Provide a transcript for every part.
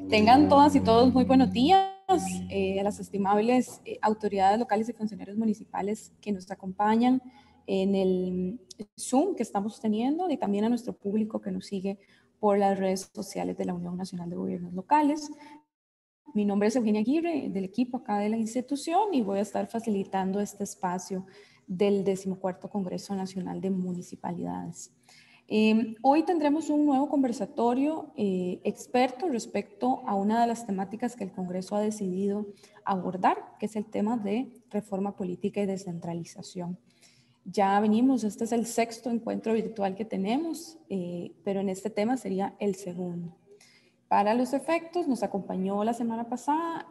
Tengan todas y todos muy buenos días. A las estimables autoridades locales y funcionarios municipales que nos acompañan en el Zoom que estamos teniendo, y también a nuestro público que nos sigue por las redes sociales de la Unión Nacional de Gobiernos Locales. Mi nombre es Eugenia Aguirre, del equipo acá de la institución, y voy a estar facilitando este espacio del 14º Congreso Nacional de Municipalidades. Hoy tendremos un nuevo conversatorio experto respecto a una de las temáticas que el Congreso ha decidido abordar, que es el tema de reforma política y descentralización. Ya venimos, este es el 6º encuentro virtual que tenemos, pero en este tema sería el segundo. Para los efectos, nos acompañó la semana pasada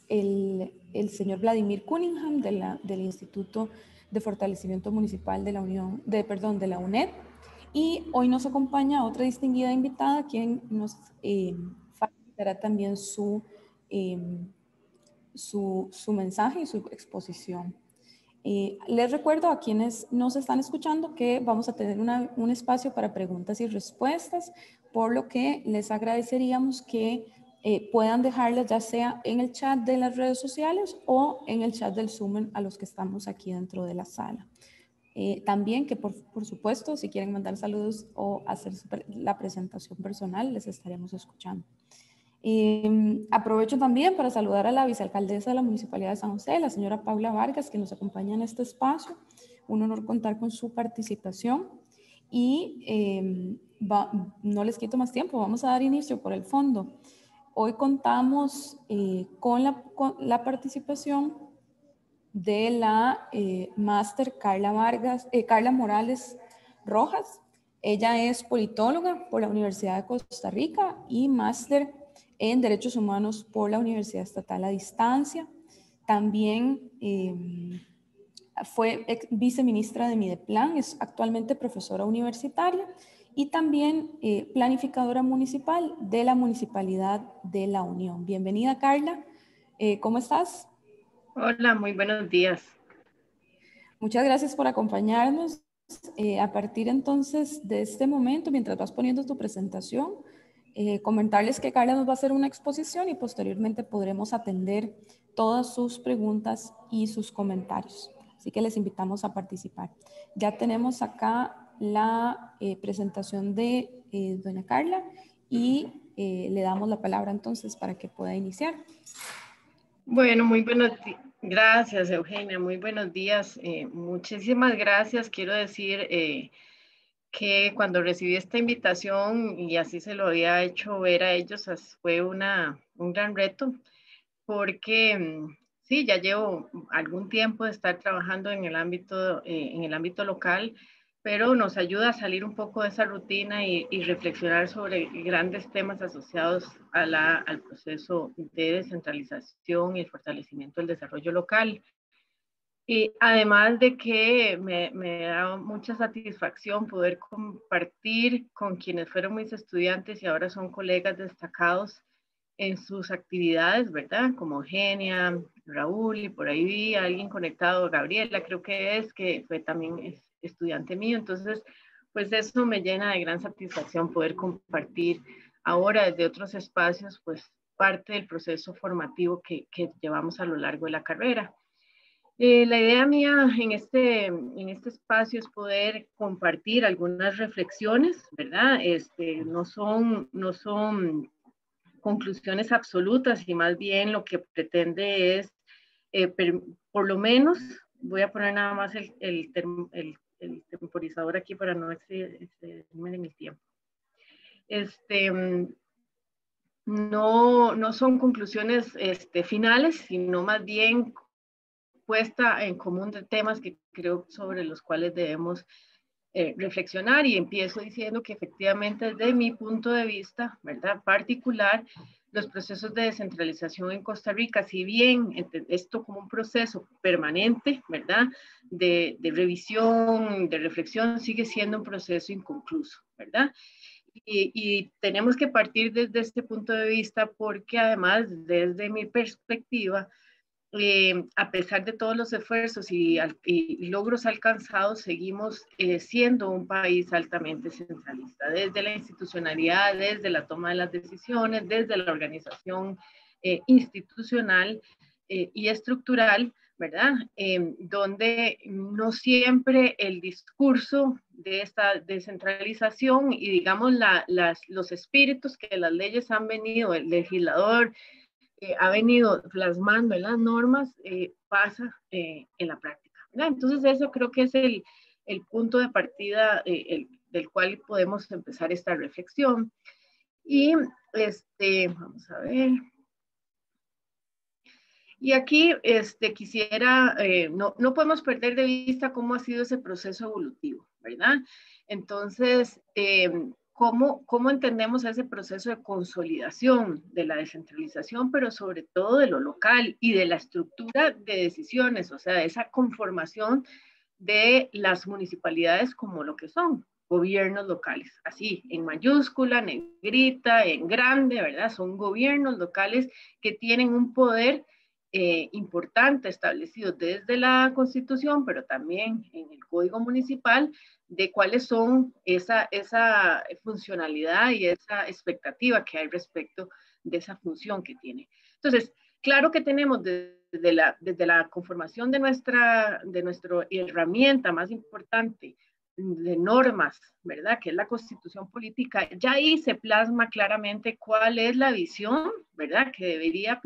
el señor Vladimir Cunningham del Instituto de Fortalecimiento Municipal de la UNED, y hoy nos acompaña otra distinguida invitada, quien nos facilitará también su mensaje y su exposición. Les recuerdo a quienes nos están escuchando que vamos a tener un espacio para preguntas y respuestas, por lo que les agradeceríamos que puedan dejarlas ya sea en el chat de las redes sociales o en el chat del Zoom a los que estamos aquí dentro de la sala. También que por supuesto, si quieren mandar saludos o hacer la presentación personal, les estaremos escuchando. Aprovecho también para saludar a la vicealcaldesa de la Municipalidad de San José, la señora Paula Vargas, que nos acompaña en este espacio. Un honor contar con su participación. Y no les quito más tiempo, vamos a dar inicio por el fondo. Hoy contamos con la participación de la máster Carla Morales Rojas. Ella es politóloga por la Universidad de Costa Rica y máster en Derechos Humanos por la Universidad Estatal a Distancia. También fue viceministra de Mideplan, es actualmente profesora universitaria y también planificadora municipal de la Municipalidad de La Unión. Bienvenida, Carla. ¿Cómo estás? Hola, muy buenos días. Muchas gracias por acompañarnos. A partir entonces de este momento, mientras vas poniendo tu presentación, comentarles que Carla nos va a hacer una exposición y posteriormente podremos atender todas sus preguntas y sus comentarios. Así que les invitamos a participar. Ya tenemos acá la presentación de doña Carla y le damos la palabra entonces para que pueda iniciar. Bueno, muy buenos días. Gracias, Eugenia. Muy buenos días. Muchísimas gracias. Quiero decir que cuando recibí esta invitación, y así se lo había hecho ver a ellos, fue un gran reto, porque sí, ya llevo algún tiempo de estar trabajando en el ámbito local, pero nos ayuda a salir un poco de esa rutina y reflexionar sobre grandes temas asociados al proceso de descentralización y el fortalecimiento del desarrollo local. Y además de que me da mucha satisfacción poder compartir con quienes fueron mis estudiantes y ahora son colegas destacados en sus actividades, ¿verdad? Como Eugenia, Raúl, y por ahí vi a alguien conectado, Gabriela, creo que fue también estudiante mío. Entonces, pues eso me llena de gran satisfacción poder compartir ahora desde otros espacios, pues parte del proceso formativo que llevamos a lo largo de la carrera. La idea mía en este espacio es poder compartir algunas reflexiones, ¿verdad? No son conclusiones absolutas, y más bien lo que pretende es, por lo menos, voy a poner nada más el temporizador aquí para no excederme en el tiempo. No son conclusiones finales, sino más bien puesta en común de temas que creo sobre los cuales debemos reflexionar. Y empiezo diciendo que efectivamente desde mi punto de vista, ¿verdad?, particular, los procesos de descentralización en Costa Rica, si bien esto como un proceso permanente, ¿verdad?, de revisión, de reflexión, sigue siendo un proceso inconcluso, ¿verdad? Y tenemos que partir desde este punto de vista porque además, desde mi perspectiva, a pesar de todos los esfuerzos y logros alcanzados, seguimos siendo un país altamente centralista, desde la institucionalidad, desde la toma de las decisiones, desde la organización institucional y estructural, ¿verdad? Donde no siempre el discurso de esta descentralización y, digamos, los espíritus que las leyes han venido, el legislador ha venido plasmando en las normas, pasa en la práctica, ¿verdad? Entonces eso creo que es el punto de partida del cual podemos empezar esta reflexión. Y vamos a ver. Y aquí quisiera, no podemos perder de vista cómo ha sido ese proceso evolutivo, ¿verdad? Entonces, ¿cómo entendemos ese proceso de consolidación de la descentralización, pero sobre todo de lo local y de la estructura de decisiones, o sea, de esa conformación de las municipalidades como lo que son, gobiernos locales, así, en mayúscula, negrita, en grande, ¿verdad? Son gobiernos locales que tienen un poder importante establecido desde la Constitución, pero también en el Código Municipal, de cuáles son esa funcionalidad y esa expectativa que hay respecto de esa función que tiene. Entonces, claro que tenemos desde la conformación de nuestra herramienta más importante de normas, ¿verdad? Que es la Constitución Política, ya ahí se plasma claramente cuál es la visión, ¿verdad? Que debería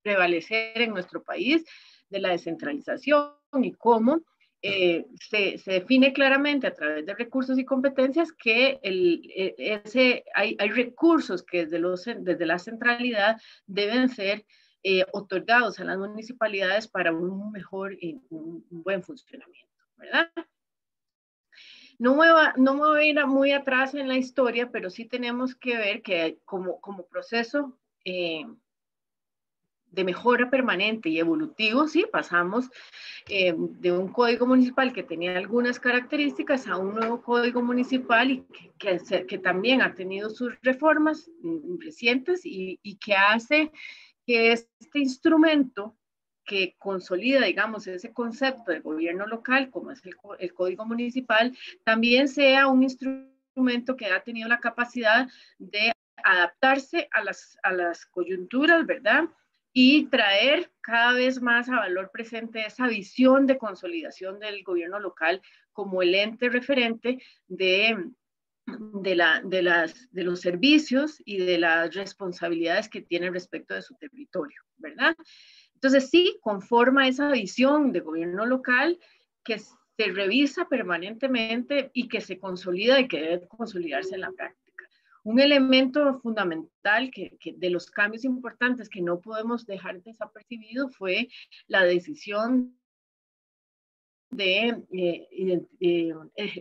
prevalecer en nuestro país de la descentralización y cómo se define claramente a través de recursos y competencias que hay recursos que desde la centralidad deben ser otorgados a las municipalidades para un mejor y un buen funcionamiento, ¿verdad? No me voy a ir muy atrás en la historia, pero sí tenemos que ver que como proceso de mejora permanente y evolutivo, sí, pasamos de un código municipal que tenía algunas características a un nuevo código municipal y que también ha tenido sus reformas recientes y que hace que este instrumento que consolida, digamos, ese concepto de gobierno local, como es el Código Municipal, también sea un instrumento que ha tenido la capacidad de adaptarse a las coyunturas, ¿verdad? Y traer cada vez más a valor presente esa visión de consolidación del gobierno local como el ente referente de los servicios y de las responsabilidades que tiene respecto de su territorio, ¿verdad? Entonces sí, conforma esa visión de gobierno local que se revisa permanentemente y que se consolida y que debe consolidarse en la práctica. Un elemento fundamental de los cambios importantes que no podemos dejar desapercibido fue la decisión de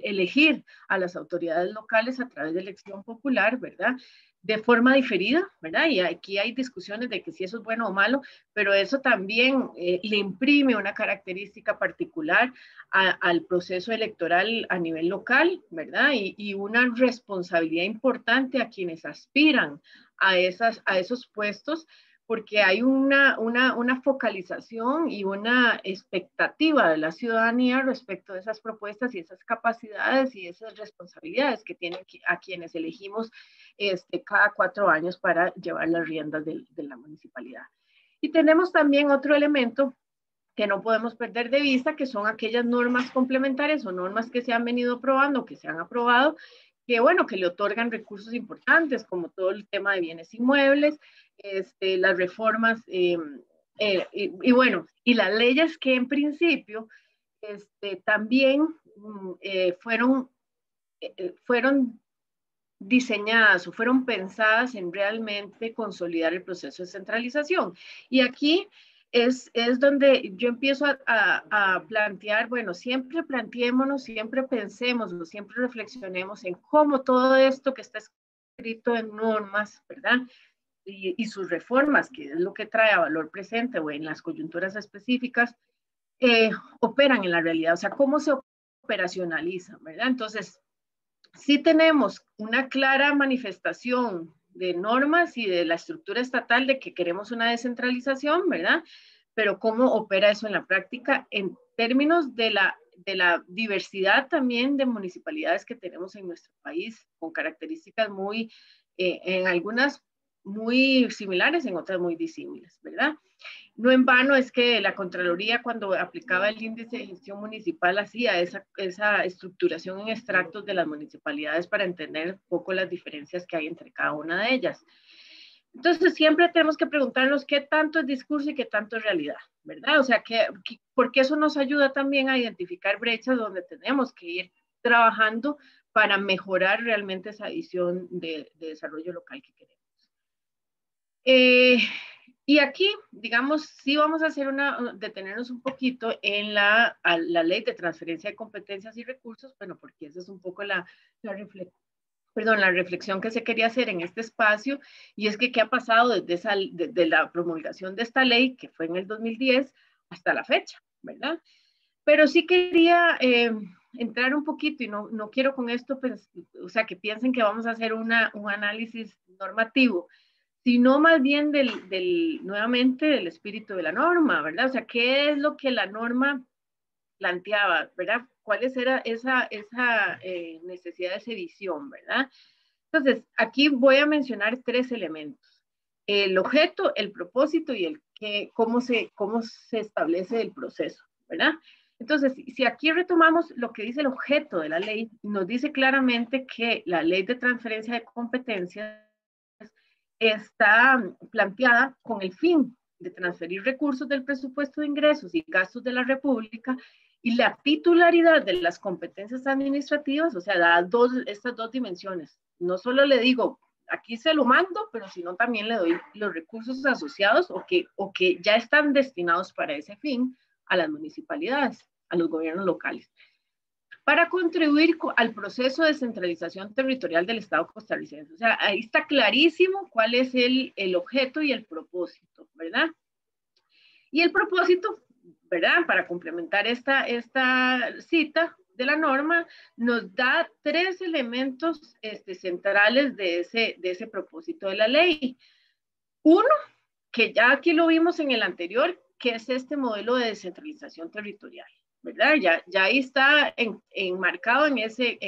elegir a las autoridades locales a través de elección popular, ¿verdad? De forma diferida, ¿verdad? Y aquí hay discusiones de que si eso es bueno o malo, pero eso también le imprime una característica particular al proceso electoral a nivel local, ¿verdad? Y una responsabilidad importante a quienes aspiran a esos puestos, porque hay una focalización y una expectativa de la ciudadanía respecto de esas propuestas y esas capacidades y esas responsabilidades que tienen a quienes elegimos cada 4 años para llevar las riendas de la municipalidad. Y tenemos también otro elemento que no podemos perder de vista, que son aquellas normas complementarias o normas que se han venido aprobando, que se han aprobado, que bueno, que le otorgan recursos importantes, como todo el tema de bienes inmuebles, las reformas, y bueno, y las leyes que en principio también fueron diseñadas o fueron pensadas en realmente consolidar el proceso de centralización. Y aquí es donde yo empiezo a plantear, bueno, siempre planteémonos, siempre pensemos, o siempre reflexionemos en cómo todo esto que está escrito en normas, ¿verdad? Y sus reformas, que es lo que trae a valor presente o en las coyunturas específicas, operan en la realidad, o sea, cómo se operacionalizan, ¿verdad? Entonces, sí tenemos una clara manifestación de normas y de la estructura estatal de que queremos una descentralización, ¿verdad? pero ¿cómo opera eso en la práctica en términos de la diversidad también de municipalidades que tenemos en nuestro país, con características muy, en algunas muy similares, en otras muy disímiles, ¿verdad? No en vano es que la Contraloría, cuando aplicaba el índice de gestión municipal, hacía esa estructuración en extractos de las municipalidades para entender un poco las diferencias que hay entre cada una de ellas. Entonces, siempre tenemos que preguntarnos qué tanto es discurso y qué tanto es realidad, ¿verdad? O sea, porque eso nos ayuda también a identificar brechas donde tenemos que ir trabajando para mejorar realmente esa visión de desarrollo local que queremos. Y aquí, digamos, sí vamos a detenernos un poquito en la ley de transferencia de competencias y recursos, bueno, porque esa es un poco la reflexión que se quería hacer en este espacio, y es que qué ha pasado desde la promulgación de esta ley, que fue en el 2010, hasta la fecha, ¿verdad? Pero sí quería entrar un poquito, y no quiero con esto, o sea, que piensen que vamos a hacer un análisis normativo, sino más bien nuevamente del espíritu de la norma, ¿verdad? O sea, ¿qué es lo que la norma planteaba, ¿verdad? ¿Cuál era esa necesidad de esa visión, ¿verdad? Entonces, aquí voy a mencionar 3 elementos: el objeto, el propósito y cómo se establece el proceso, ¿verdad? Entonces, si aquí retomamos lo que dice el objeto de la ley, nos dice claramente que la ley de transferencia de competencias está planteada con el fin de transferir recursos del presupuesto de ingresos y gastos de la República, y la titularidad de las competencias administrativas, o sea, da estas 2 dimensiones. No solo le digo, aquí se lo mando, pero sino también le doy los recursos asociados o que ya están destinados para ese fin a las municipalidades, a los gobiernos locales, para contribuir al proceso de descentralización territorial del Estado costarricense. O sea, ahí está clarísimo cuál es el objeto y el propósito, ¿verdad? Y el propósito, ¿verdad? Para complementar esta cita de la norma, nos da 3 elementos centrales de ese propósito de la ley. Uno, que ya aquí lo vimos en el anterior, que es este modelo de descentralización territorial, ¿verdad? Ya ahí está enmarcado en ese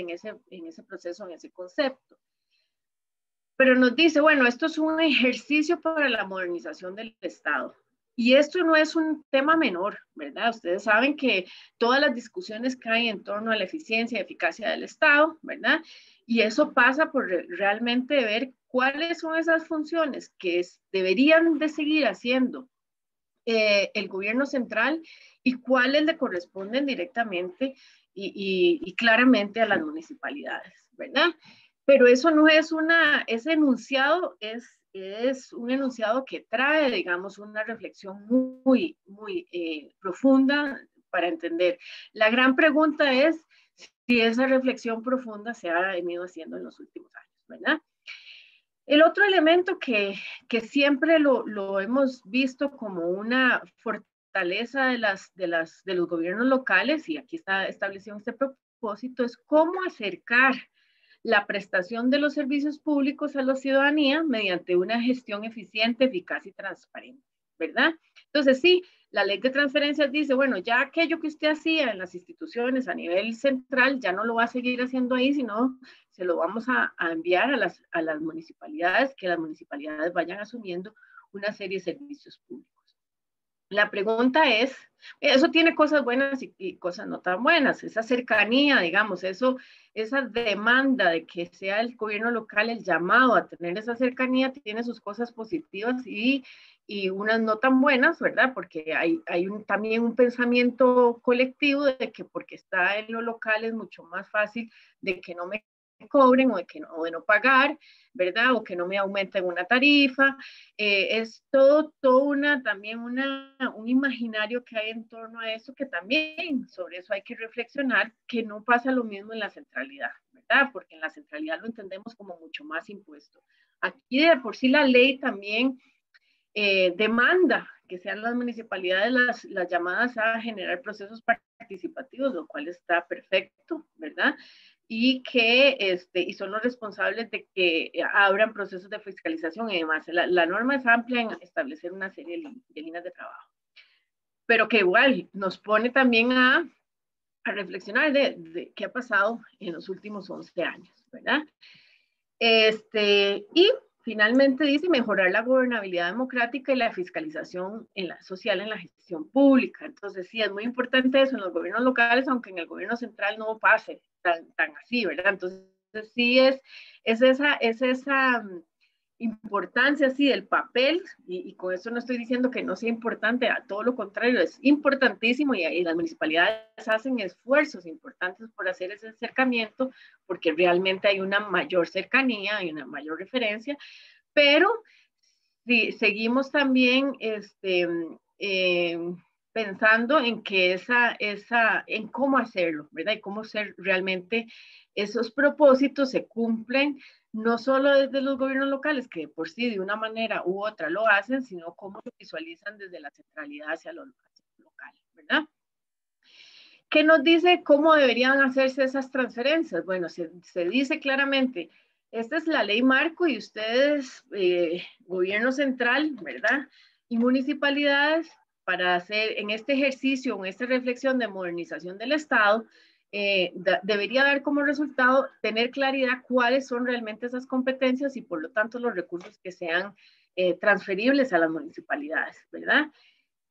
proceso, en ese concepto. Pero nos dice, bueno, esto es un ejercicio para la modernización del Estado. Y esto no es un tema menor, ¿verdad? Ustedes saben que todas las discusiones que hay en torno a la eficiencia y eficacia del Estado, ¿verdad? Y eso pasa por realmente ver cuáles son esas funciones que deberían de seguir haciendo el gobierno central y cuáles le corresponden directamente y claramente a las municipalidades, ¿verdad? Pero eso no es ese enunciado es un enunciado que trae, digamos, una reflexión muy, muy profunda para entender. La gran pregunta es si esa reflexión profunda se ha venido haciendo en los últimos años, ¿verdad? El otro elemento que siempre lo hemos visto como una fortaleza de los gobiernos locales, y aquí está establecido este propósito, es cómo acercar la prestación de los servicios públicos a la ciudadanía mediante una gestión eficiente, eficaz y transparente, ¿verdad? Entonces, sí, la ley de transferencias dice, bueno, ya aquello que usted hacía en las instituciones a nivel central ya no lo va a seguir haciendo ahí, sino se lo vamos a enviar a las municipalidades, que las municipalidades vayan asumiendo una serie de servicios públicos. La pregunta es, eso tiene cosas buenas y cosas no tan buenas, esa cercanía, digamos, esa demanda de que sea el gobierno local el llamado a tener esa cercanía tiene sus cosas positivas y unas no tan buenas, ¿verdad? Porque hay también un pensamiento colectivo de que porque está en lo local es mucho más fácil de que no me cobren o de no pagar, ¿verdad? O que no me aumenten una tarifa. Es también un imaginario que hay en torno a eso, que también sobre eso hay que reflexionar, que no pasa lo mismo en la centralidad, ¿verdad? Porque en la centralidad lo entendemos como mucho más impuesto. Aquí de por sí la ley también demanda que sean las municipalidades las llamadas a generar procesos participativos, lo cual está perfecto, ¿verdad? Y y son los responsables de que abran procesos de fiscalización y demás. La norma es amplia en establecer una serie de líneas de trabajo. pero que igual nos pone también a reflexionar de qué ha pasado en los últimos 11 años, ¿verdad? Y finalmente dice mejorar la gobernabilidad democrática y la fiscalización social en la gestión pública. Entonces sí, es muy importante eso en los gobiernos locales, aunque en el gobierno central no pase tan así, ¿verdad? Entonces sí es esa importancia así del papel, y con eso no estoy diciendo que no sea importante, a todo lo contrario, es importantísimo, y las municipalidades hacen esfuerzos importantes por hacer ese acercamiento, porque realmente hay una mayor cercanía, hay una mayor referencia, pero si seguimos también pensando en que en cómo hacerlo, ¿verdad? Y cómo ser realmente esos propósitos se cumplen, no solo desde los gobiernos locales, que por sí de una manera u otra lo hacen, sino cómo lo visualizan desde la centralidad hacia lo local, ¿verdad? ¿Qué nos dice cómo deberían hacerse esas transferencias? Bueno, se dice claramente, esta es la ley marco y ustedes, gobierno central, ¿verdad? Y municipalidades, para hacer en este ejercicio, en esta reflexión de modernización del Estado, debería dar como resultado tener claridad cuáles son realmente esas competencias y por lo tanto los recursos que sean transferibles a las municipalidades, ¿verdad?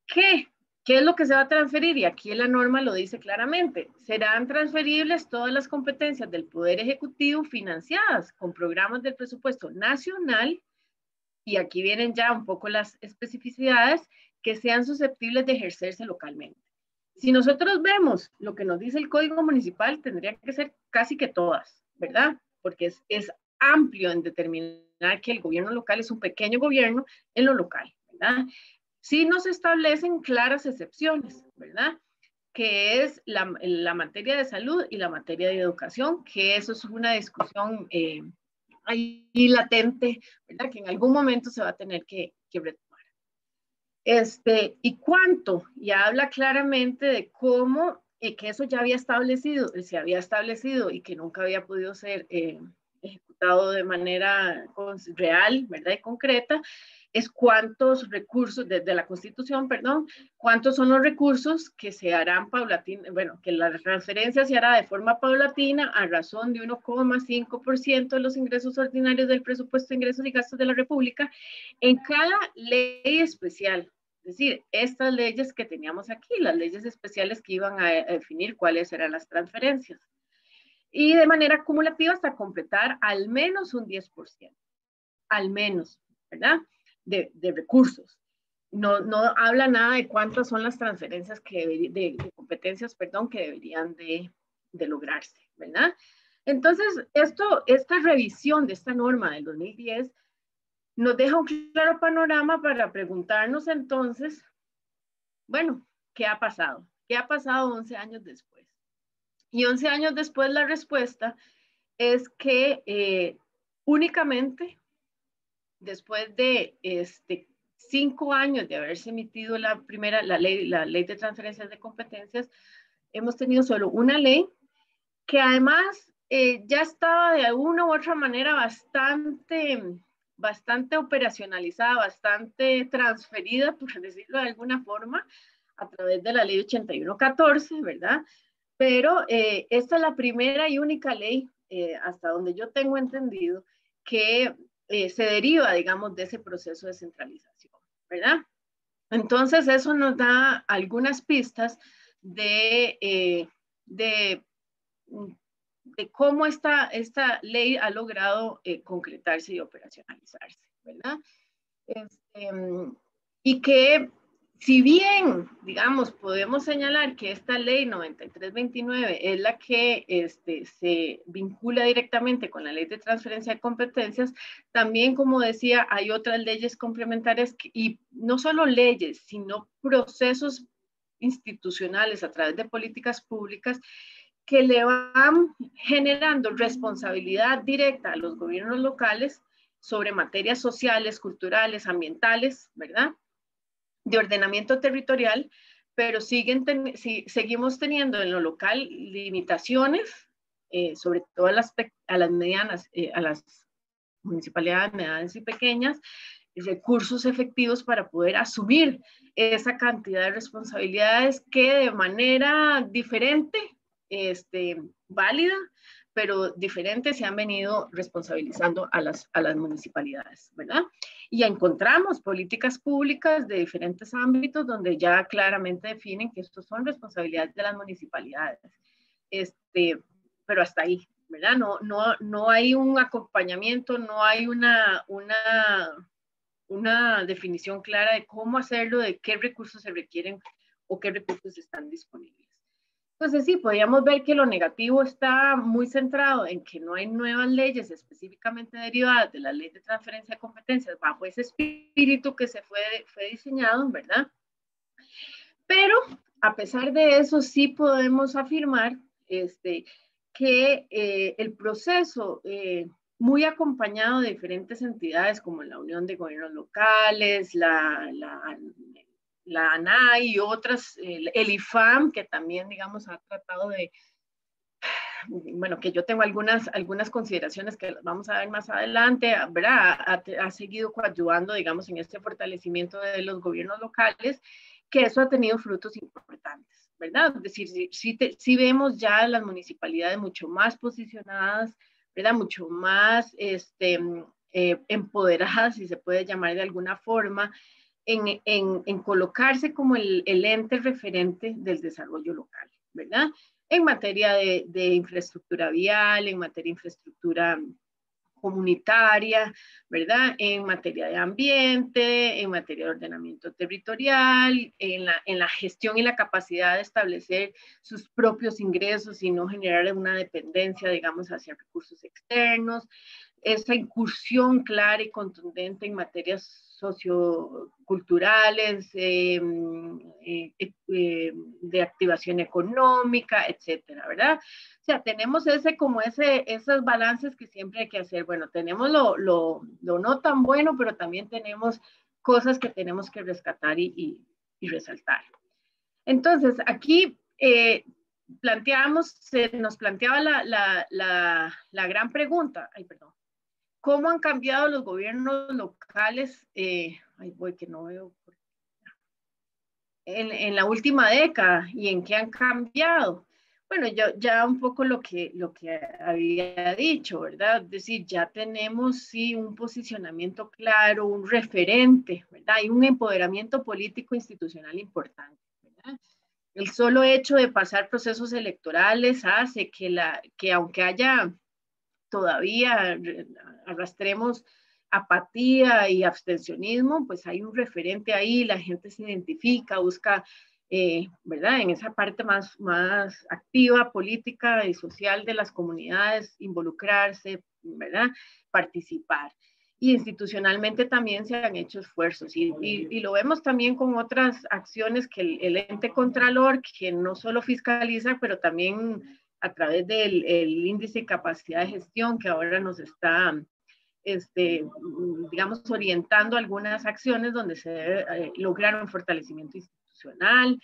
¿Qué es lo que se va a transferir? Y aquí la norma lo dice claramente. Serán transferibles todas las competencias del Poder Ejecutivo financiadas con programas del presupuesto nacional, y aquí vienen ya un poco las especificidades, que sean susceptibles de ejercerse localmente. Si nosotros vemos lo que nos dice el Código Municipal, tendría que ser casi que todas, ¿verdad? Porque es amplio en determinar que el gobierno local es un pequeño gobierno en lo local, ¿verdad? Sí nos establecen claras excepciones, ¿verdad? Que es la materia de salud y la materia de educación, que eso es una discusión ahí latente, ¿verdad? Que en algún momento se va a tener que retomar. ¿Y cuánto? Ya habla claramente de cómo, que eso ya había establecido, se había establecido y que nunca había podido ser ejecutado de manera real, ¿verdad? Y concreta, es cuántos recursos, desde la Constitución, perdón, cuántos son los recursos que se harán paulatina, bueno, que la transferencia se hará de forma paulatina a razón de 1,5% de los ingresos ordinarios del presupuesto de ingresos y gastos de la República en cada ley especial. Es decir, estas leyes que teníamos aquí, las leyes especiales que iban a definir cuáles eran las transferencias. Y de manera acumulativa hasta completar al menos un 10%, al menos, ¿verdad? De recursos. No habla nada de cuántas son las transferencias de competencias, perdón, que deberían de lograrse, ¿verdad? Entonces, esta revisión de esta norma del 2010 nos deja un claro panorama para preguntarnos entonces, bueno, ¿qué ha pasado? ¿Qué ha pasado 11 años después? Y 11 años después la respuesta es que únicamente después de 5 años de haberse emitido la ley de transferencias de competencias, hemos tenido solo una ley que además ya estaba de alguna u otra manera bastante operacionalizada, bastante transferida, por decirlo de alguna forma, a través de la ley 8114, ¿verdad? Pero esta es la primera y única ley, hasta donde yo tengo entendido, que se deriva, digamos, de ese proceso de centralización, ¿verdad? Entonces, eso nos da algunas pistas de cómo esta ley ha logrado concretarse y operacionalizarse, ¿verdad? Y que si bien, digamos, podemos señalar que esta ley 9329 es la que se vincula directamente con la ley de transferencia de competencias, también, como decía, hay otras leyes complementarias y no solo leyes, sino procesos institucionales a través de políticas públicas que le van generando responsabilidad directa a los gobiernos locales sobre materias sociales, culturales, ambientales, ¿verdad? De ordenamiento territorial, pero seguimos teniendo en lo local limitaciones, sobre todo a las medianas, a las municipalidades medianas y pequeñas, recursos efectivos para poder asumir esa cantidad de responsabilidades que de manera diferente, válida, pero diferente, se han venido responsabilizando a las municipalidades, ¿verdad? Y encontramos políticas públicas de diferentes ámbitos donde ya claramente definen que estos son responsabilidades de las municipalidades. Pero hasta ahí, ¿verdad? No hay un acompañamiento, no hay una definición clara de cómo hacerlo, de qué recursos se requieren o qué recursos están disponibles. Entonces sí, podríamos ver que lo negativo está muy centrado en que no hay nuevas leyes específicamente derivadas de la ley de transferencia de competencias bajo ese espíritu que se fue diseñado, ¿verdad? Pero a pesar de eso sí podemos afirmar que el proceso, muy acompañado de diferentes entidades como la Unión de Gobiernos Locales, la ANAI y otras, el IFAM, que también, digamos, ha tratado de, bueno, que yo tengo algunas consideraciones que vamos a ver más adelante, ¿verdad? Ha seguido coadyuvando, digamos, en este fortalecimiento de los gobiernos locales, que eso ha tenido frutos importantes, ¿verdad? Es decir, sí vemos ya las municipalidades mucho más posicionadas, ¿verdad? Mucho más empoderadas, si se puede llamar de alguna forma, en colocarse como el ente referente del desarrollo local, ¿verdad? En materia de infraestructura vial, en materia de infraestructura comunitaria, ¿verdad? En materia de ambiente, en materia de ordenamiento territorial, en la gestión y la capacidad de establecer sus propios ingresos y no generar una dependencia, digamos, hacia recursos externos, esa incursión clara y contundente en materias socioculturales, de activación económica, etcétera, ¿verdad? O sea, tenemos esos balances que siempre hay que hacer. Bueno, tenemos lo no tan bueno, pero también tenemos cosas que tenemos que rescatar y resaltar. Entonces, aquí nos planteaba la gran pregunta, ¿cómo han cambiado los gobiernos locales? Voy que no veo. En la última década, y en qué han cambiado. Bueno, yo ya un poco lo que había dicho, ¿verdad? Es decir, ya tenemos sí un posicionamiento claro, un referente, ¿verdad? Y un empoderamiento político institucional importante, ¿verdad? El solo hecho de pasar procesos electorales hace que aunque haya todavía arrastremos apatía y abstencionismo, pues hay un referente ahí, la gente se identifica, busca, ¿verdad? En esa parte más activa, política y social de las comunidades, involucrarse, ¿verdad? Participar. Y institucionalmente también se han hecho esfuerzos y lo vemos también con otras acciones que el ente contralor, que no solo fiscaliza, pero también a través del índice de capacidad de gestión que ahora nos está, digamos, orientando algunas acciones donde se debe lograr un fortalecimiento institucional.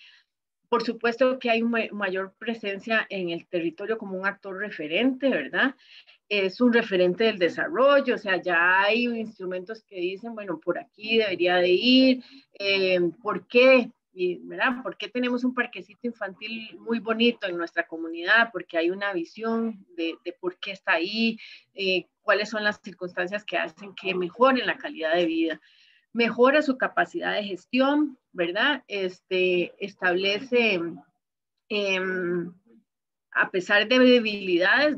Por supuesto que hay mayor presencia en el territorio como un actor referente, ¿verdad? Es un referente del desarrollo, o sea, ya hay instrumentos que dicen, bueno, por aquí debería de ir, ¿por qué? ¿Verdad? ¿Por qué tenemos un parquecito infantil muy bonito en nuestra comunidad? Porque hay una visión de por qué está ahí, cuáles son las circunstancias que hacen que mejoren la calidad de vida. Mejora su capacidad de gestión, ¿verdad? Establece, a pesar de debilidades,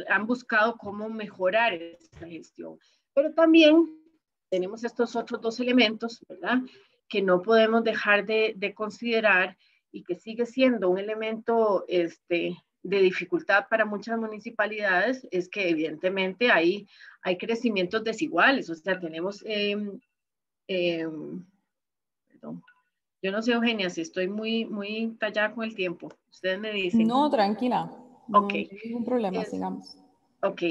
han buscado cómo mejorar esa gestión. Pero también tenemos estos otros dos elementos, ¿verdad? Que no podemos dejar de considerar y que sigue siendo un elemento de dificultad para muchas municipalidades, es que evidentemente hay crecimientos desiguales, o sea, tenemos, perdón, yo no sé, Eugenia, si estoy muy tallada con el tiempo, ustedes me dicen. No, tranquila, no hay ningún problema, sigamos. Ok,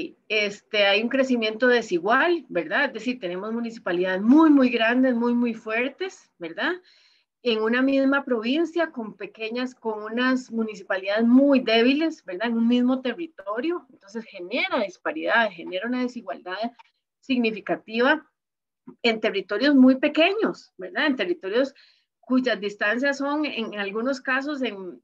hay un crecimiento desigual, ¿verdad? Es decir, tenemos municipalidades muy grandes, muy fuertes, ¿verdad? En una misma provincia con unas municipalidades muy débiles, ¿verdad? En un mismo territorio, entonces genera disparidad, genera una desigualdad significativa en territorios muy pequeños, ¿verdad? En territorios cuyas distancias son en algunos casos en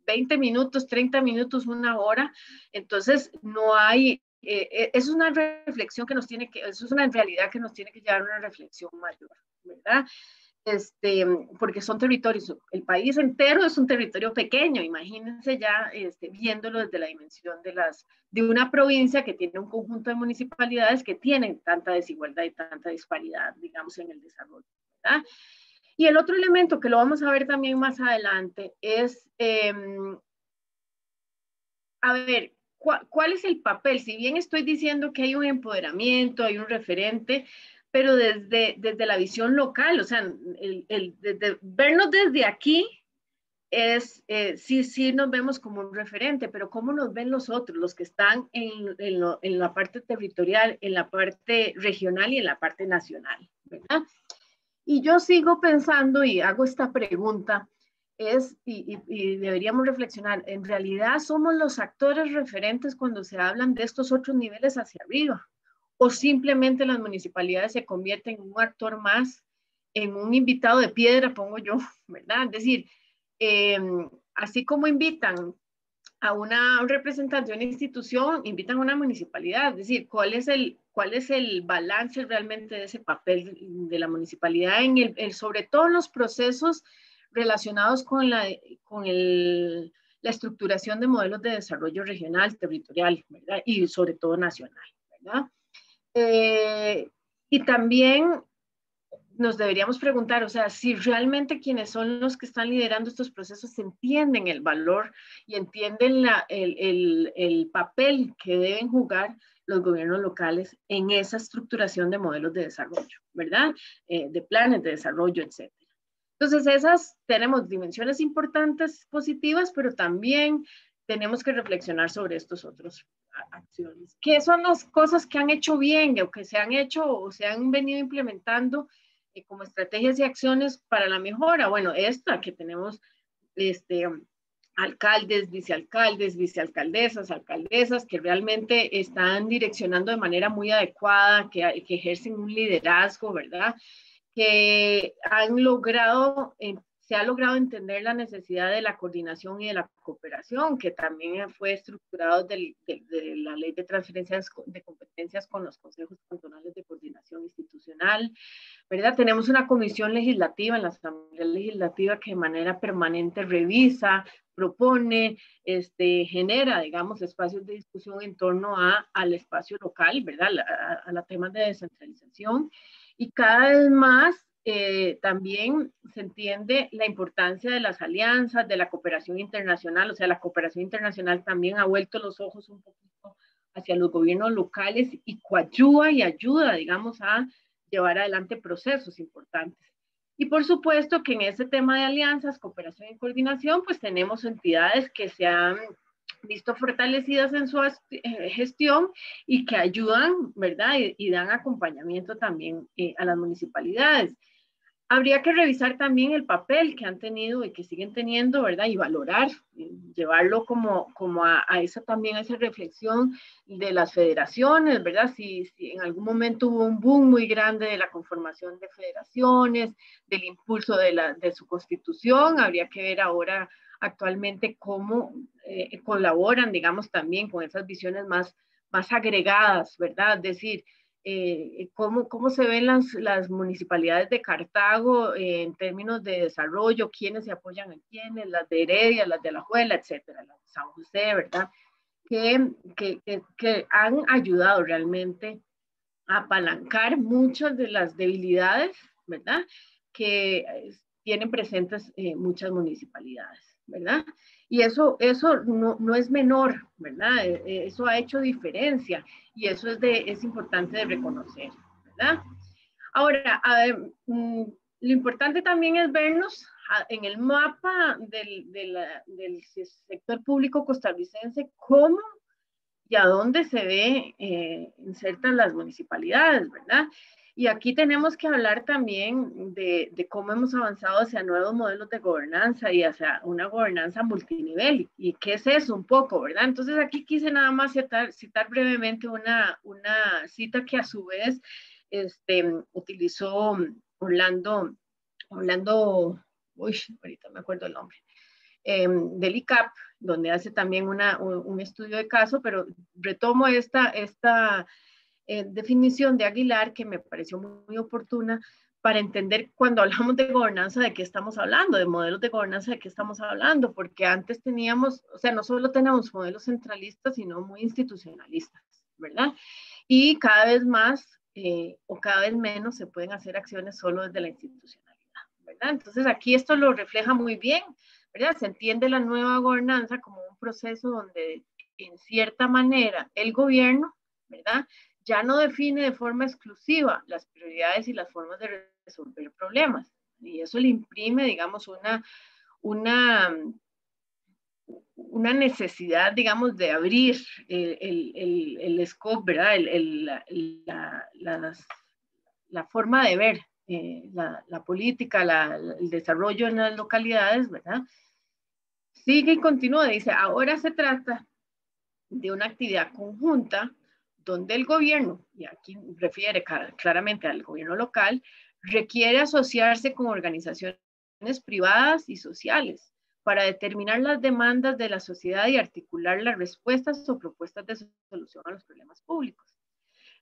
20 minutos, 30 minutos, 1 hora. Entonces, no hay, es una reflexión que nos tiene que, eso es una realidad que nos tiene que llevar a una reflexión mayor, ¿verdad? Porque son territorios, el país entero es un territorio pequeño, imagínense ya viéndolo desde la dimensión de una provincia que tiene un conjunto de municipalidades que tienen tanta desigualdad y tanta disparidad, digamos, en el desarrollo, ¿verdad? Y el otro elemento que lo vamos a ver también más adelante es, a ver, ¿cuál es el papel? Si bien estoy diciendo que hay un empoderamiento, hay un referente, pero desde la visión local, o sea, vernos desde aquí sí nos vemos como un referente, pero ¿cómo nos ven los otros, los que están en la parte territorial, en la parte regional y en la parte nacional, ¿verdad? Y yo sigo pensando y hago esta pregunta, y deberíamos reflexionar, ¿en realidad somos los actores referentes cuando se hablan de estos otros niveles hacia arriba? ¿O simplemente las municipalidades se convierten en un actor más, en un invitado de piedra, pongo yo, ¿verdad? Es decir, así como invitan a un representante de una institución, invitan a una municipalidad, es decir, ¿cuál es el balance realmente de ese papel de la municipalidad sobre todo en los procesos relacionados con la estructuración de modelos de desarrollo regional, territorial, ¿verdad? Y sobre todo nacional, ¿verdad? Y también nos deberíamos preguntar, o sea, si realmente quienes son los que están liderando estos procesos entienden el valor y entienden el papel que deben jugar los gobiernos locales en esa estructuración de modelos de desarrollo, ¿verdad? De planes de desarrollo, etc. Entonces, tenemos dimensiones importantes positivas, pero también tenemos que reflexionar sobre estos otros acciones. ¿Qué son las cosas que han hecho bien o que se han hecho o se han venido implementando como estrategias y acciones para la mejora? Bueno, esta que tenemos alcaldes, vicealcaldesas, alcaldesas que realmente están direccionando de manera muy adecuada, que ejercen un liderazgo, ¿verdad? Que se ha logrado entender la necesidad de la coordinación y de la cooperación, que también fue estructurado de la ley de transferencias de competencias con los consejos cantonales de coordinación institucional, ¿verdad? Tenemos una comisión legislativa en la Asamblea Legislativa que de manera permanente revisa, propone, genera, digamos, espacios de discusión en torno al espacio local, ¿verdad? A los temas de descentralización. Y cada vez más también se entiende la importancia de las alianzas, de la cooperación internacional, o sea, la cooperación internacional también ha vuelto los ojos un poquito hacia los gobiernos locales y coadyuva y ayuda, digamos, a llevar adelante procesos importantes. Y por supuesto que en ese tema de alianzas, cooperación y coordinación, pues tenemos entidades que se han visto fortalecidas en su gestión y que ayudan, ¿verdad? Y dan acompañamiento también a las municipalidades. Habría que revisar también el papel que han tenido y que siguen teniendo, ¿verdad? Y valorar, llevarlo como a esa también, a esa reflexión de las federaciones, ¿verdad? Si en algún momento hubo un boom muy grande de la conformación de federaciones, del impulso de su constitución, habría que ver ahora actualmente cómo colaboran, digamos, también con esas visiones más agregadas, ¿verdad? Es decir, cómo se ven las municipalidades de Cartago en términos de desarrollo, quiénes se apoyan a quiénes, las de Heredia, las de Alajuela, etcétera, las de San José, ¿verdad? Que han ayudado realmente a apalancar muchas de las debilidades, ¿verdad? Que tienen presentes muchas municipalidades, ¿verdad? Y eso no es menor, ¿verdad? Eso ha hecho diferencia y eso es importante de reconocer, ¿verdad? Ahora, lo importante también es vernos en el mapa del sector público costarricense cómo y a dónde se ve insertan las municipalidades, ¿verdad? Y aquí tenemos que hablar también de cómo hemos avanzado hacia nuevos modelos de gobernanza y hacia una gobernanza multinivel. ¿Y qué es eso un poco, verdad? Entonces aquí quise nada más citar brevemente una cita que a su vez utilizó Orlando, uy, ahorita me acuerdo el nombre, del ICAP, donde hace también un estudio de caso, pero retomo esta definición de Aguilar que me pareció muy oportuna para entender cuando hablamos de gobernanza de qué estamos hablando, de modelos de gobernanza de qué estamos hablando, porque antes teníamos, o sea, no solo tenemos modelos centralistas, sino muy institucionalistas, ¿verdad? Y cada vez más o cada vez menos se pueden hacer acciones solo desde la institucionalidad, ¿verdad? Entonces aquí esto lo refleja muy bien, ¿verdad? Se entiende la nueva gobernanza como un proceso donde en cierta manera el gobierno, ¿verdad?, ya no define de forma exclusiva las prioridades y las formas de resolver problemas. Y eso le imprime, digamos, una necesidad, digamos, de abrir el scope, ¿verdad? La forma de ver la política, el desarrollo en las localidades, ¿verdad? Sigue y continúa, dice, ahora se trata de una actividad conjunta donde el gobierno, y aquí refiere claramente al gobierno local, requiere asociarse con organizaciones privadas y sociales para determinar las demandas de la sociedad y articular las respuestas o propuestas de solución a los problemas públicos.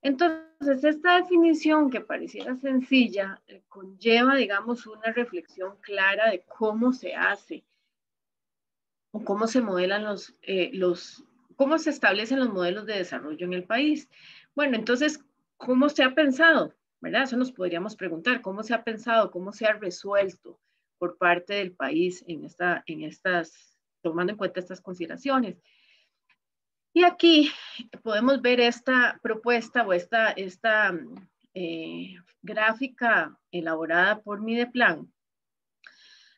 Entonces, esta definición que pareciera sencilla conlleva, digamos, una reflexión clara de cómo se hace o cómo se modelan cómo se establecen los modelos de desarrollo en el país. Bueno, entonces, ¿cómo se ha pensado? ¿Verdad? Eso nos podríamos preguntar, ¿cómo se ha pensado? ¿Cómo se ha resuelto por parte del país tomando en cuenta estas consideraciones? Y aquí podemos ver esta propuesta o esta gráfica elaborada por Mideplan,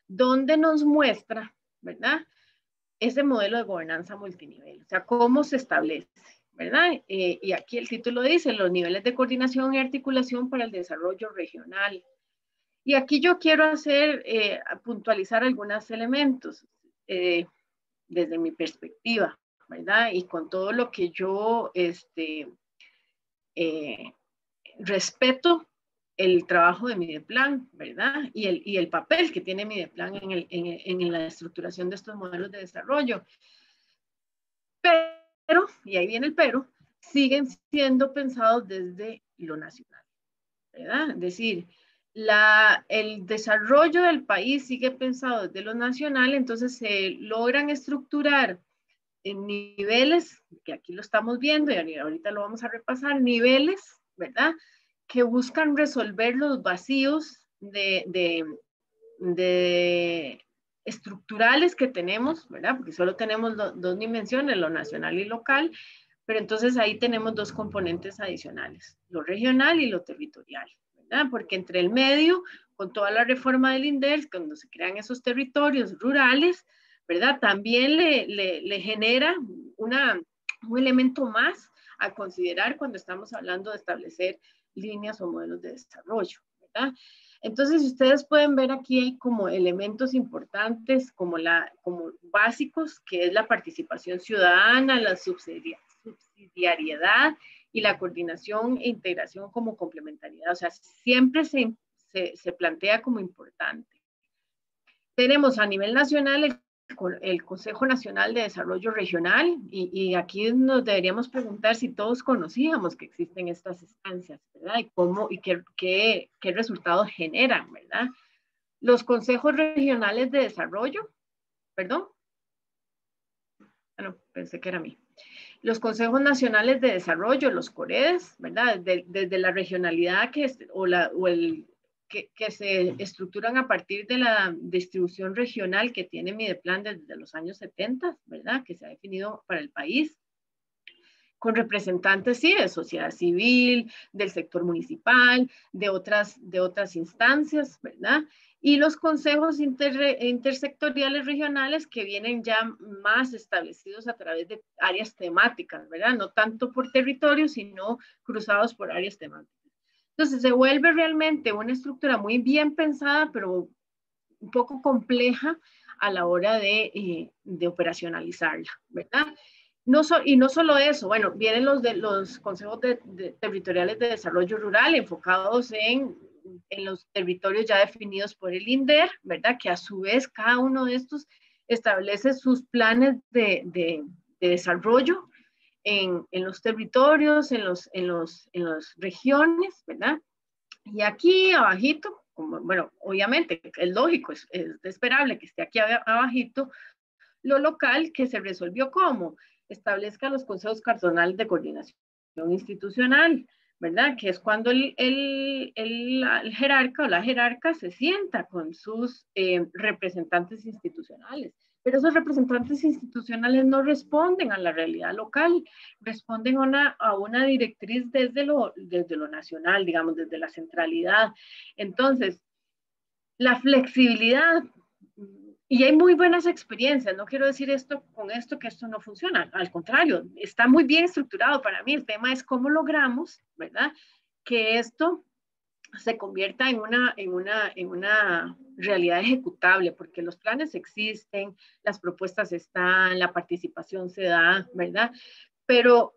donde nos muestra, ¿verdad?, ese modelo de gobernanza multinivel, o sea, cómo se establece, ¿verdad? Y aquí el título dice, los niveles de coordinación y articulación para el desarrollo regional. Y aquí yo quiero puntualizar algunos elementos desde mi perspectiva, ¿verdad? Y con todo lo que yo respeto el trabajo de Mideplan, ¿verdad? Y el papel que tiene Mideplan en la estructuración de estos modelos de desarrollo. Pero, y ahí viene el pero, siguen siendo pensados desde lo nacional, ¿verdad? Es decir, el desarrollo del país sigue pensado desde lo nacional, entonces se logran estructurar en niveles, que aquí lo estamos viendo y ahorita lo vamos a repasar, niveles, ¿verdad?, que buscan resolver los vacíos estructurales que tenemos, ¿verdad? Porque solo tenemos dos dimensiones, lo nacional y local, pero entonces ahí tenemos dos componentes adicionales, lo regional y lo territorial, ¿verdad? Porque entre el medio, con toda la reforma del INDER, cuando se crean esos territorios rurales, ¿verdad?, también le genera un elemento más a considerar cuando estamos hablando de establecer líneas o modelos de desarrollo, ¿verdad? Entonces, ustedes pueden ver aquí hay como elementos importantes, como básicos, que es la participación ciudadana, la subsidiariedad y la coordinación e integración como complementariedad. O sea, siempre se plantea como importante. Tenemos a nivel nacional el Consejo Nacional de Desarrollo Regional, y aquí nos deberíamos preguntar si todos conocíamos que existen estas instancias, ¿verdad? Y cómo y qué resultados generan, ¿verdad? Los consejos regionales de desarrollo, perdón. No, pensé que era a mí. Los consejos nacionales de desarrollo, los COREDES, ¿verdad? Desde la regionalidad que se estructuran a partir de la distribución regional que tiene Mideplan desde los años 70, ¿verdad?, que se ha definido para el país, con representantes, sí, de sociedad civil, del sector municipal, de otras instancias, ¿verdad? Y los consejos intersectoriales regionales que vienen ya más establecidos a través de áreas temáticas, ¿verdad? No tanto por territorio, sino cruzados por áreas temáticas. Entonces se vuelve realmente una estructura muy bien pensada, pero un poco compleja a la hora de operacionalizarla, ¿verdad? y no solo eso, bueno, vienen los consejos territoriales de desarrollo rural enfocados en los territorios ya definidos por el INDER, ¿verdad? Que a su vez cada uno de estos establece sus planes de desarrollo en los territorios, en las regiones, ¿verdad? Y aquí abajito, como, bueno, obviamente es lógico, es esperable que esté aquí abajito, lo local, que se resolvió como establezca los consejos cantonales de coordinación institucional, ¿verdad? Que es cuando el jerarca o la jerarca se sienta con sus representantes institucionales. Pero esos representantes institucionales no responden a la realidad local, responden a una directriz desde lo nacional, digamos, desde la centralidad. Entonces, la flexibilidad, y hay muy buenas experiencias, no quiero decir con esto que esto no funciona, al contrario, está muy bien estructurado para mí, el tema es cómo logramos, ¿verdad?, que esto se convierta en una realidad ejecutable, porque los planes existen, las propuestas están, la participación se da, ¿verdad? Pero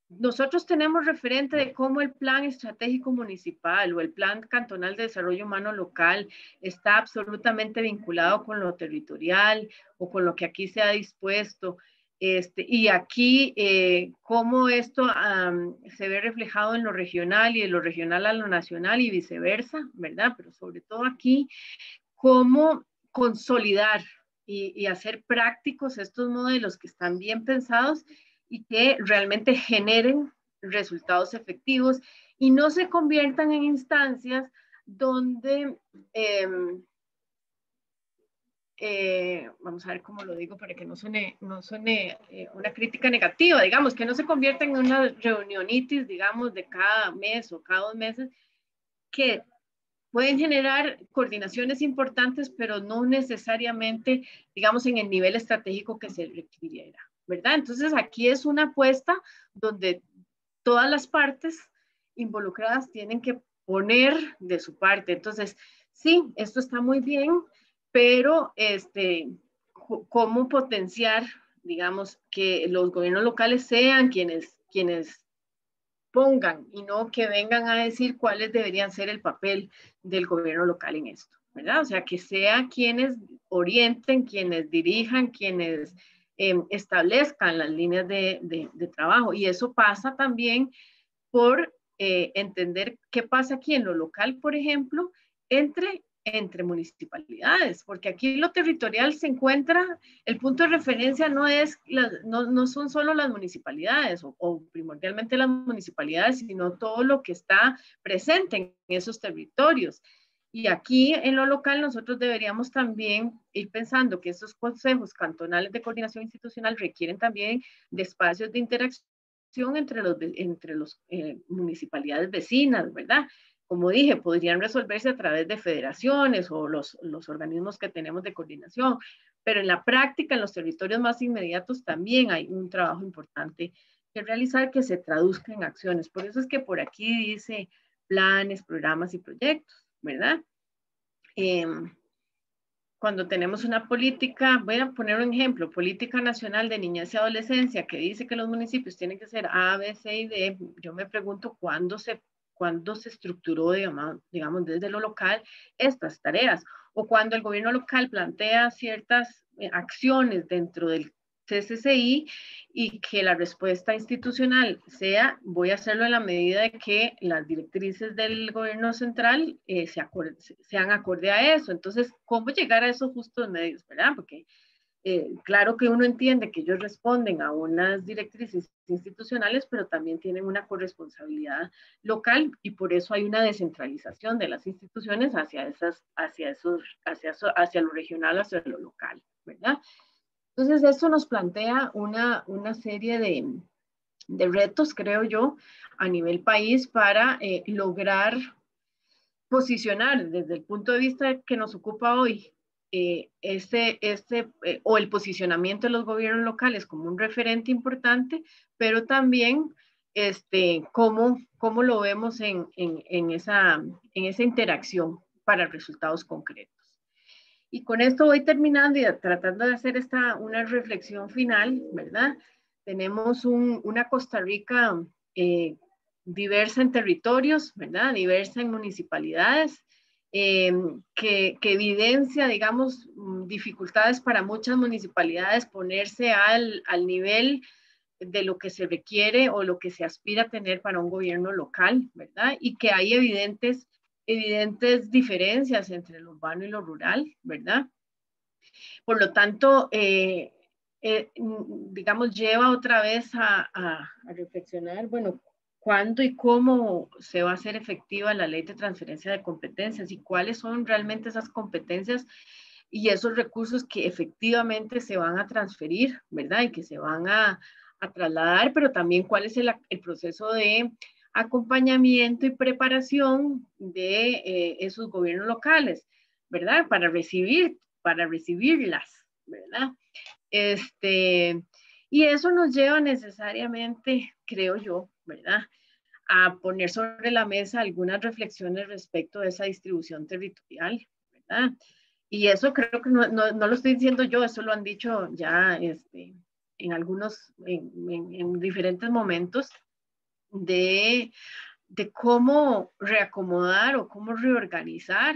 nosotros tenemos referente de cómo el plan estratégico municipal o el plan cantonal de desarrollo humano local está absolutamente vinculado con lo territorial o con lo que aquí se ha dispuesto. Y aquí, cómo esto se ve reflejado en lo regional y de lo regional a lo nacional y viceversa, ¿verdad? Pero sobre todo aquí, cómo consolidar y hacer prácticos estos modelos que están bien pensados y que realmente generen resultados efectivos y no se conviertan en instancias donde, vamos a ver cómo lo digo para que no suene una crítica negativa, digamos, que no se conviertan en una reunionitis, digamos, de cada mes o cada 2 meses, que pueden generar coordinaciones importantes, pero no necesariamente, digamos, en el nivel estratégico que se requiriera, ¿verdad? Entonces, aquí es una apuesta donde todas las partes involucradas tienen que poner de su parte. Entonces, sí, esto está muy bien, pero ¿cómo potenciar, digamos, que los gobiernos locales sean quienes pongan y no que vengan a decir cuáles deberían ser el papel del gobierno local en esto, ¿verdad? O sea, que sea quienes orienten, quienes dirijan, quienes establezcan las líneas de trabajo. Y eso pasa también por entender qué pasa aquí en lo local, por ejemplo, entre municipalidades, porque aquí lo territorial se encuentra, el punto de referencia no son solo las municipalidades o primordialmente las municipalidades, sino todo lo que está presente en esos territorios. Y aquí en lo local nosotros deberíamos también ir pensando que estos consejos cantonales de coordinación institucional requieren también de espacios de interacción entre los municipalidades vecinas, ¿verdad? Como dije, podrían resolverse a través de federaciones o los organismos que tenemos de coordinación, pero en la práctica, en los territorios más inmediatos, también hay un trabajo importante que realizar que se traduzca en acciones. Por eso es que por aquí dice planes, programas y proyectos, ¿verdad? Cuando tenemos una política, voy a poner un ejemplo, política nacional de niñez y adolescencia, que dice que los municipios tienen que ser A, B, C y D, yo me pregunto cuándo se estructuró, digamos, desde lo local estas tareas, o cuando el gobierno local plantea ciertas acciones dentro del CCCI y que la respuesta institucional sea, voy a hacerlo en la medida de que las directrices del gobierno central sean acorde a eso. Entonces, ¿cómo llegar a esos justos medios, verdad? Porque claro que uno entiende que ellos responden a unas directrices institucionales, pero también tienen una corresponsabilidad local y por eso hay una descentralización de las instituciones hacia lo regional, hacia lo local, ¿verdad? Entonces, esto nos plantea una serie de retos, creo yo, a nivel país para lograr posicionar desde el punto de vista que nos ocupa hoy o el posicionamiento de los gobiernos locales como un referente importante, pero también cómo lo vemos en esa interacción para resultados concretos. Y con esto voy terminando y tratando de hacer una reflexión final, ¿verdad? Tenemos una Costa Rica diversa en territorios, ¿verdad? Diversa en municipalidades, que evidencia, digamos, dificultades para muchas municipalidades ponerse al nivel de lo que se requiere o lo que se aspira a tener para un gobierno local, ¿verdad? Y que hay evidentes diferencias entre lo urbano y lo rural, ¿verdad? Por lo tanto, digamos, lleva otra vez a reflexionar, bueno, cuándo y cómo se va a hacer efectiva la ley de transferencia de competencias y cuáles son realmente esas competencias y esos recursos que efectivamente se van a transferir, ¿verdad? Y que se van a trasladar, pero también cuál es el proceso de acompañamiento y preparación de esos gobiernos locales, ¿verdad? Para recibirlas, ¿verdad? Y eso nos lleva necesariamente, creo yo, ¿verdad? A poner sobre la mesa algunas reflexiones respecto de esa distribución territorial, ¿verdad? Y eso creo que no lo estoy diciendo yo, eso lo han dicho ya en algunos, en diferentes momentos de cómo reacomodar o cómo reorganizar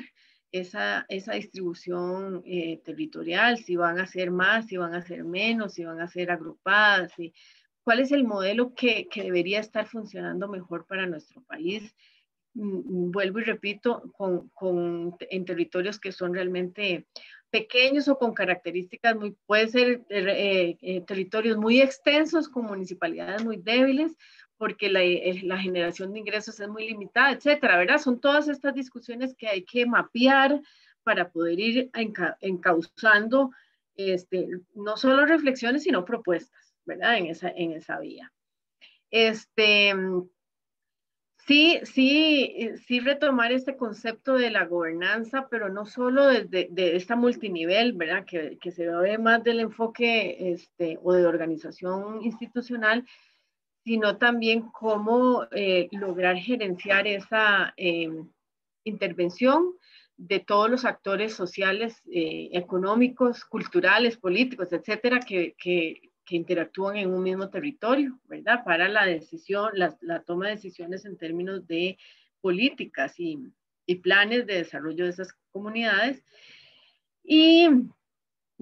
esa distribución territorial, si van a ser más, si van a ser menos, si van a ser agrupadas, cuál es el modelo que debería estar funcionando mejor para nuestro país. Vuelvo y repito, en territorios que son realmente pequeños o con características puede ser territorios muy extensos con municipalidades muy débiles, porque la generación de ingresos es muy limitada, etcétera, ¿verdad? Son todas estas discusiones que hay que mapear para poder ir encauzando no solo reflexiones, sino propuestas, ¿verdad? En esa vía. Sí, retomar este concepto de la gobernanza, pero no solo desde de esta multinivel, ¿verdad? Que se ve más del enfoque o de organización institucional, sino también cómo lograr gerenciar esa intervención de todos los actores sociales, económicos, culturales, políticos, etcétera, que interactúan en un mismo territorio, ¿verdad? Para la decisión, la toma de decisiones en términos de políticas y planes de desarrollo de esas comunidades. Y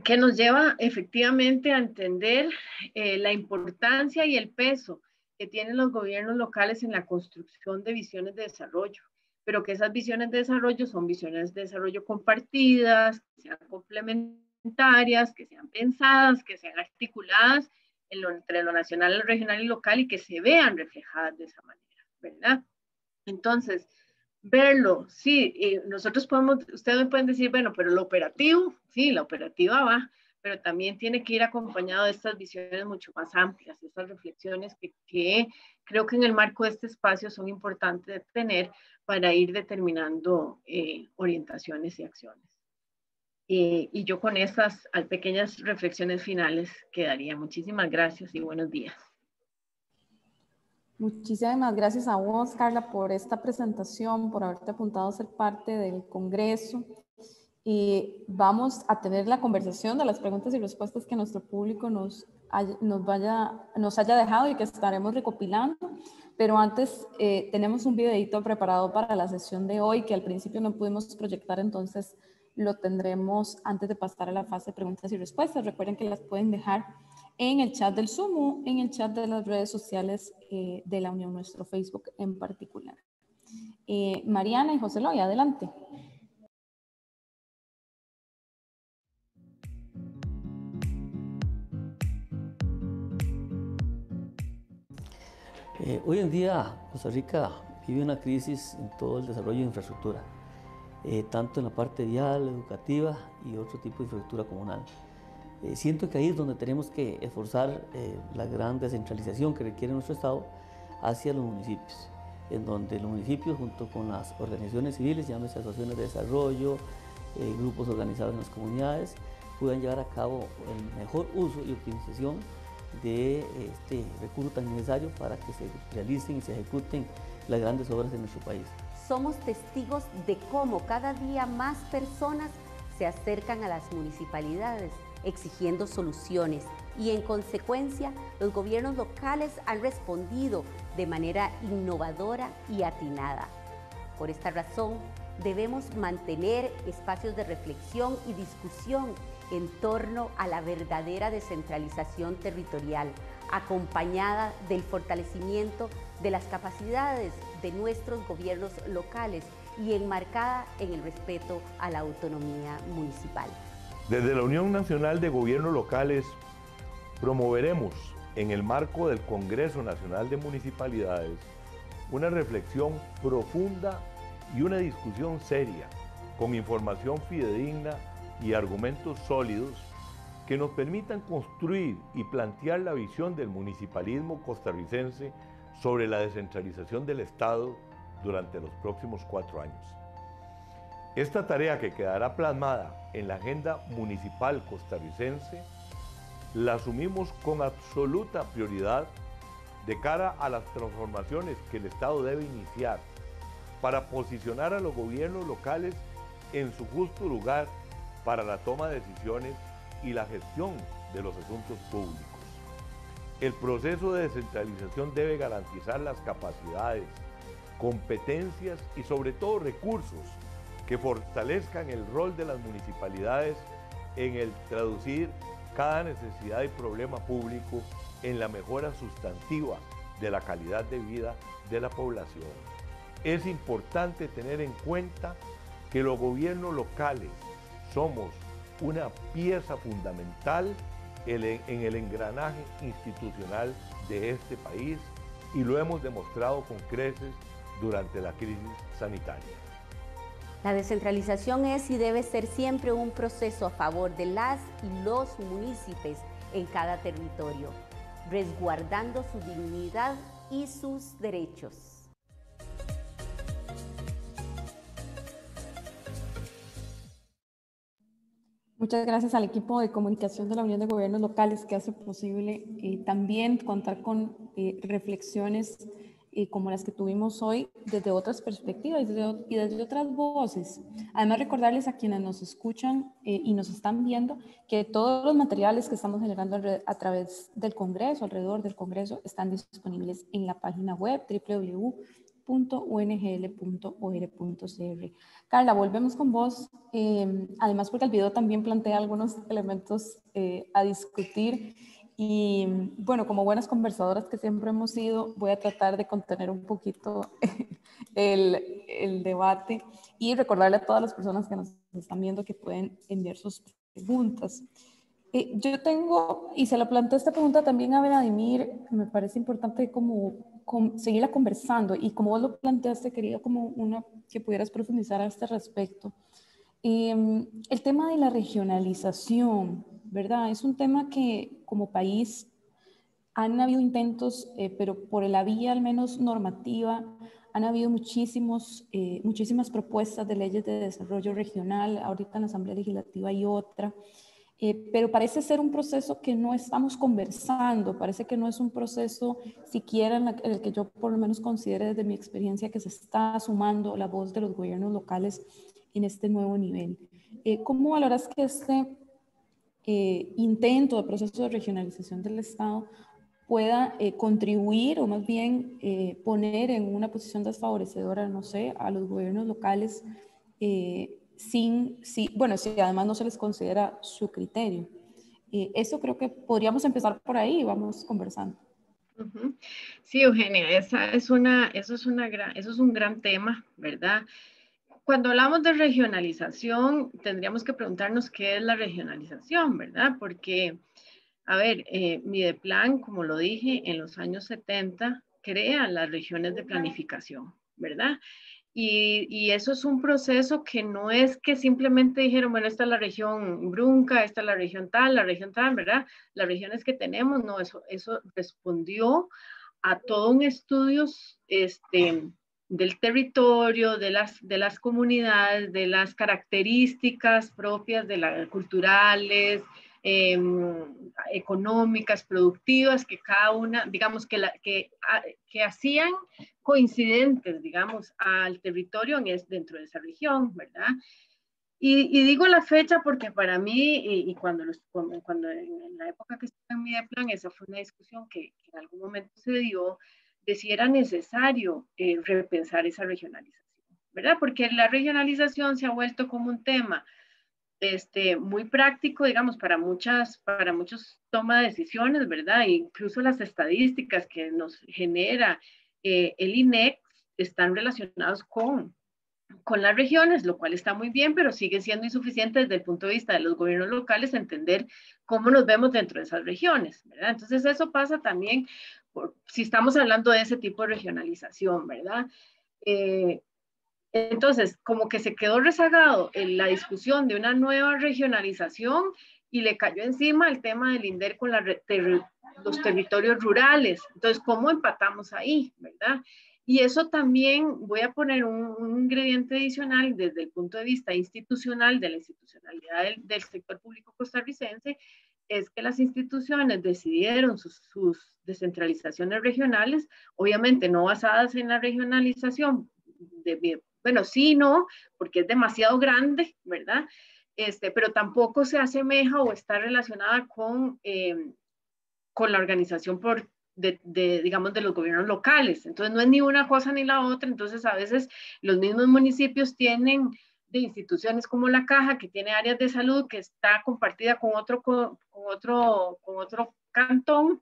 que nos lleva efectivamente a entender la importancia y el peso que tienen los gobiernos locales en la construcción de visiones de desarrollo, pero que esas visiones de desarrollo son visiones de desarrollo compartidas, que sean complementarias, que sean pensadas, que sean articuladas entre lo nacional, lo regional y local y que se vean reflejadas de esa manera, ¿verdad? Entonces, verlo, sí, nosotros ustedes me pueden decir, bueno, pero lo operativo, sí, la operativa va, pero también tiene que ir acompañado de estas visiones mucho más amplias, estas reflexiones que creo que en el marco de este espacio son importantes de tener para ir determinando orientaciones y acciones. Y yo con esas pequeñas reflexiones finales quedaría. Muchísimas gracias y buenos días. Muchísimas gracias a vos, Carla, por esta presentación, por haberte apuntado a ser parte del Congreso. Y vamos a tener la conversación de las preguntas y respuestas que nuestro público nos haya dejado y que estaremos recopilando. Pero antes tenemos un videito preparado para la sesión de hoy que al principio no pudimos proyectar, entonces lo tendremos antes de pasar a la fase de preguntas y respuestas. Recuerden que las pueden dejar en el chat del Zoom o en el chat de las redes sociales de la Unión, nuestro Facebook en particular. Mariana y José Loy, adelante. Hoy en día Costa Rica vive una crisis en todo el desarrollo de infraestructura, tanto en la parte vial, educativa y otro tipo de infraestructura comunal. Siento que ahí es donde tenemos que esforzar la gran descentralización que requiere nuestro Estado hacia los municipios, en donde los municipios junto con las organizaciones civiles, llámese asociaciones de desarrollo, grupos organizados en las comunidades, puedan llevar a cabo el mejor uso y optimización de este recurso tan necesario para que se realicen y se ejecuten las grandes obras de nuestro país. Somos testigos de cómo cada día más personas se acercan a las municipalidades exigiendo soluciones y en consecuencia los gobiernos locales han respondido de manera innovadora y atinada. Por esta razón, debemos mantener espacios de reflexión y discusión en torno a la verdadera descentralización territorial, acompañada del fortalecimiento de las capacidades de nuestros gobiernos locales y enmarcada en el respeto a la autonomía municipal. Desde la Unión Nacional de Gobiernos Locales promoveremos en el marco del Congreso Nacional de Municipalidades una reflexión profunda y una discusión seria, con información fidedigna y argumentos sólidos que nos permitan construir y plantear la visión del municipalismo costarricense sobre la descentralización del Estado durante los próximos 4 años. Esta tarea, que quedará plasmada en la agenda municipal costarricense, la asumimos con absoluta prioridad de cara a las transformaciones que el Estado debe iniciar para posicionar a los gobiernos locales en su justo lugar para la toma de decisiones y la gestión de los asuntos públicos. El proceso de descentralización debe garantizar las capacidades, competencias y sobre todo recursos que fortalezcan el rol de las municipalidades en el traducir cada necesidad y problema público en la mejora sustantiva de la calidad de vida de la población. Es importante tener en cuenta que los gobiernos locales somos una pieza fundamental en el engranaje institucional de este país y lo hemos demostrado con creces durante la crisis sanitaria. La descentralización es y debe ser siempre un proceso a favor de las y los municipios en cada territorio, resguardando su dignidad y sus derechos. Muchas gracias al equipo de comunicación de la Unión de Gobiernos Locales que hace posible también contar con reflexiones como las que tuvimos hoy desde otras perspectivas y desde otras voces. Además, recordarles a quienes nos escuchan y nos están viendo que todos los materiales que estamos generando a través del Congreso, alrededor del Congreso, están disponibles en la página web www.ungl.or.cr. Carla, volvemos con vos, además porque el video también plantea algunos elementos a discutir y bueno, como buenas conversadoras que siempre hemos sido, voy a tratar de contener un poquito el debate y recordarle a todas las personas que nos están viendo que pueden enviar sus preguntas. Yo tengo, y se la planteé esta pregunta también a Vladimir, me parece importante como seguirla conversando y como vos lo planteaste, quería como que pudieras profundizar a este respecto. El tema de la regionalización, ¿verdad? Es un tema que como país han habido intentos, pero por la vía al menos normativa, han habido muchísimas propuestas de leyes de desarrollo regional, ahorita en la Asamblea Legislativa hay otra, pero parece ser un proceso que no estamos conversando, parece que no es un proceso siquiera en el que yo por lo menos considere desde mi experiencia que se está sumando la voz de los gobiernos locales en este nuevo nivel. ¿Cómo valoras que este intento de proceso de regionalización del Estado pueda contribuir o más bien poner en una posición desfavorecedora, no sé, a los gobiernos locales si además no se les considera su criterio? Eso creo que podríamos empezar por ahí y vamos conversando. Sí, Eugenia, eso es un gran tema, ¿verdad? Cuando hablamos de regionalización, tendríamos que preguntarnos qué es la regionalización, ¿verdad? Porque, a ver, Mideplan, como lo dije, en los años 70, crea las regiones de planificación, ¿verdad? Y eso es un proceso que no es que simplemente dijeron, bueno, esta es la región Brunca, esta es la región tal, ¿verdad? Las regiones que tenemos, no, eso respondió a todo un estudio del territorio, de las comunidades, de las características propias culturales, económicas, productivas, que cada una, digamos, que hacían coincidentes, digamos, al territorio dentro de esa región, ¿verdad? Y digo la fecha porque para mí, y cuando en la época que estuve en Mideplan, esa fue una discusión que en algún momento se dio de si era necesario repensar esa regionalización, ¿verdad? Porque la regionalización se ha vuelto como un tema muy práctico, digamos, para muchos toma de decisiones, ¿verdad? E incluso las estadísticas que nos genera el INEC están relacionados con las regiones, lo cual está muy bien, pero sigue siendo insuficiente desde el punto de vista de los gobiernos locales entender cómo nos vemos dentro de esas regiones, ¿verdad? Entonces eso pasa también si estamos hablando de ese tipo de regionalización, ¿verdad? Entonces, como que se quedó rezagado en la discusión de una nueva regionalización y le cayó encima el tema del INDER con los territorios rurales. Entonces, ¿cómo empatamos ahí, verdad? Y eso también, voy a poner un ingrediente adicional desde el punto de vista institucional, de la institucionalidad del sector público costarricense, es que las instituciones decidieron sus descentralizaciones regionales, obviamente no basadas en la regionalización, bueno, sí, no, porque es demasiado grande, ¿verdad? Pero tampoco se asemeja o está relacionada con la organización digamos, de los gobiernos locales. Entonces, no es ni una cosa ni la otra. Entonces, a veces los mismos municipios tienen de instituciones como la Caja, que tiene áreas de salud, que está compartida con otro cantón.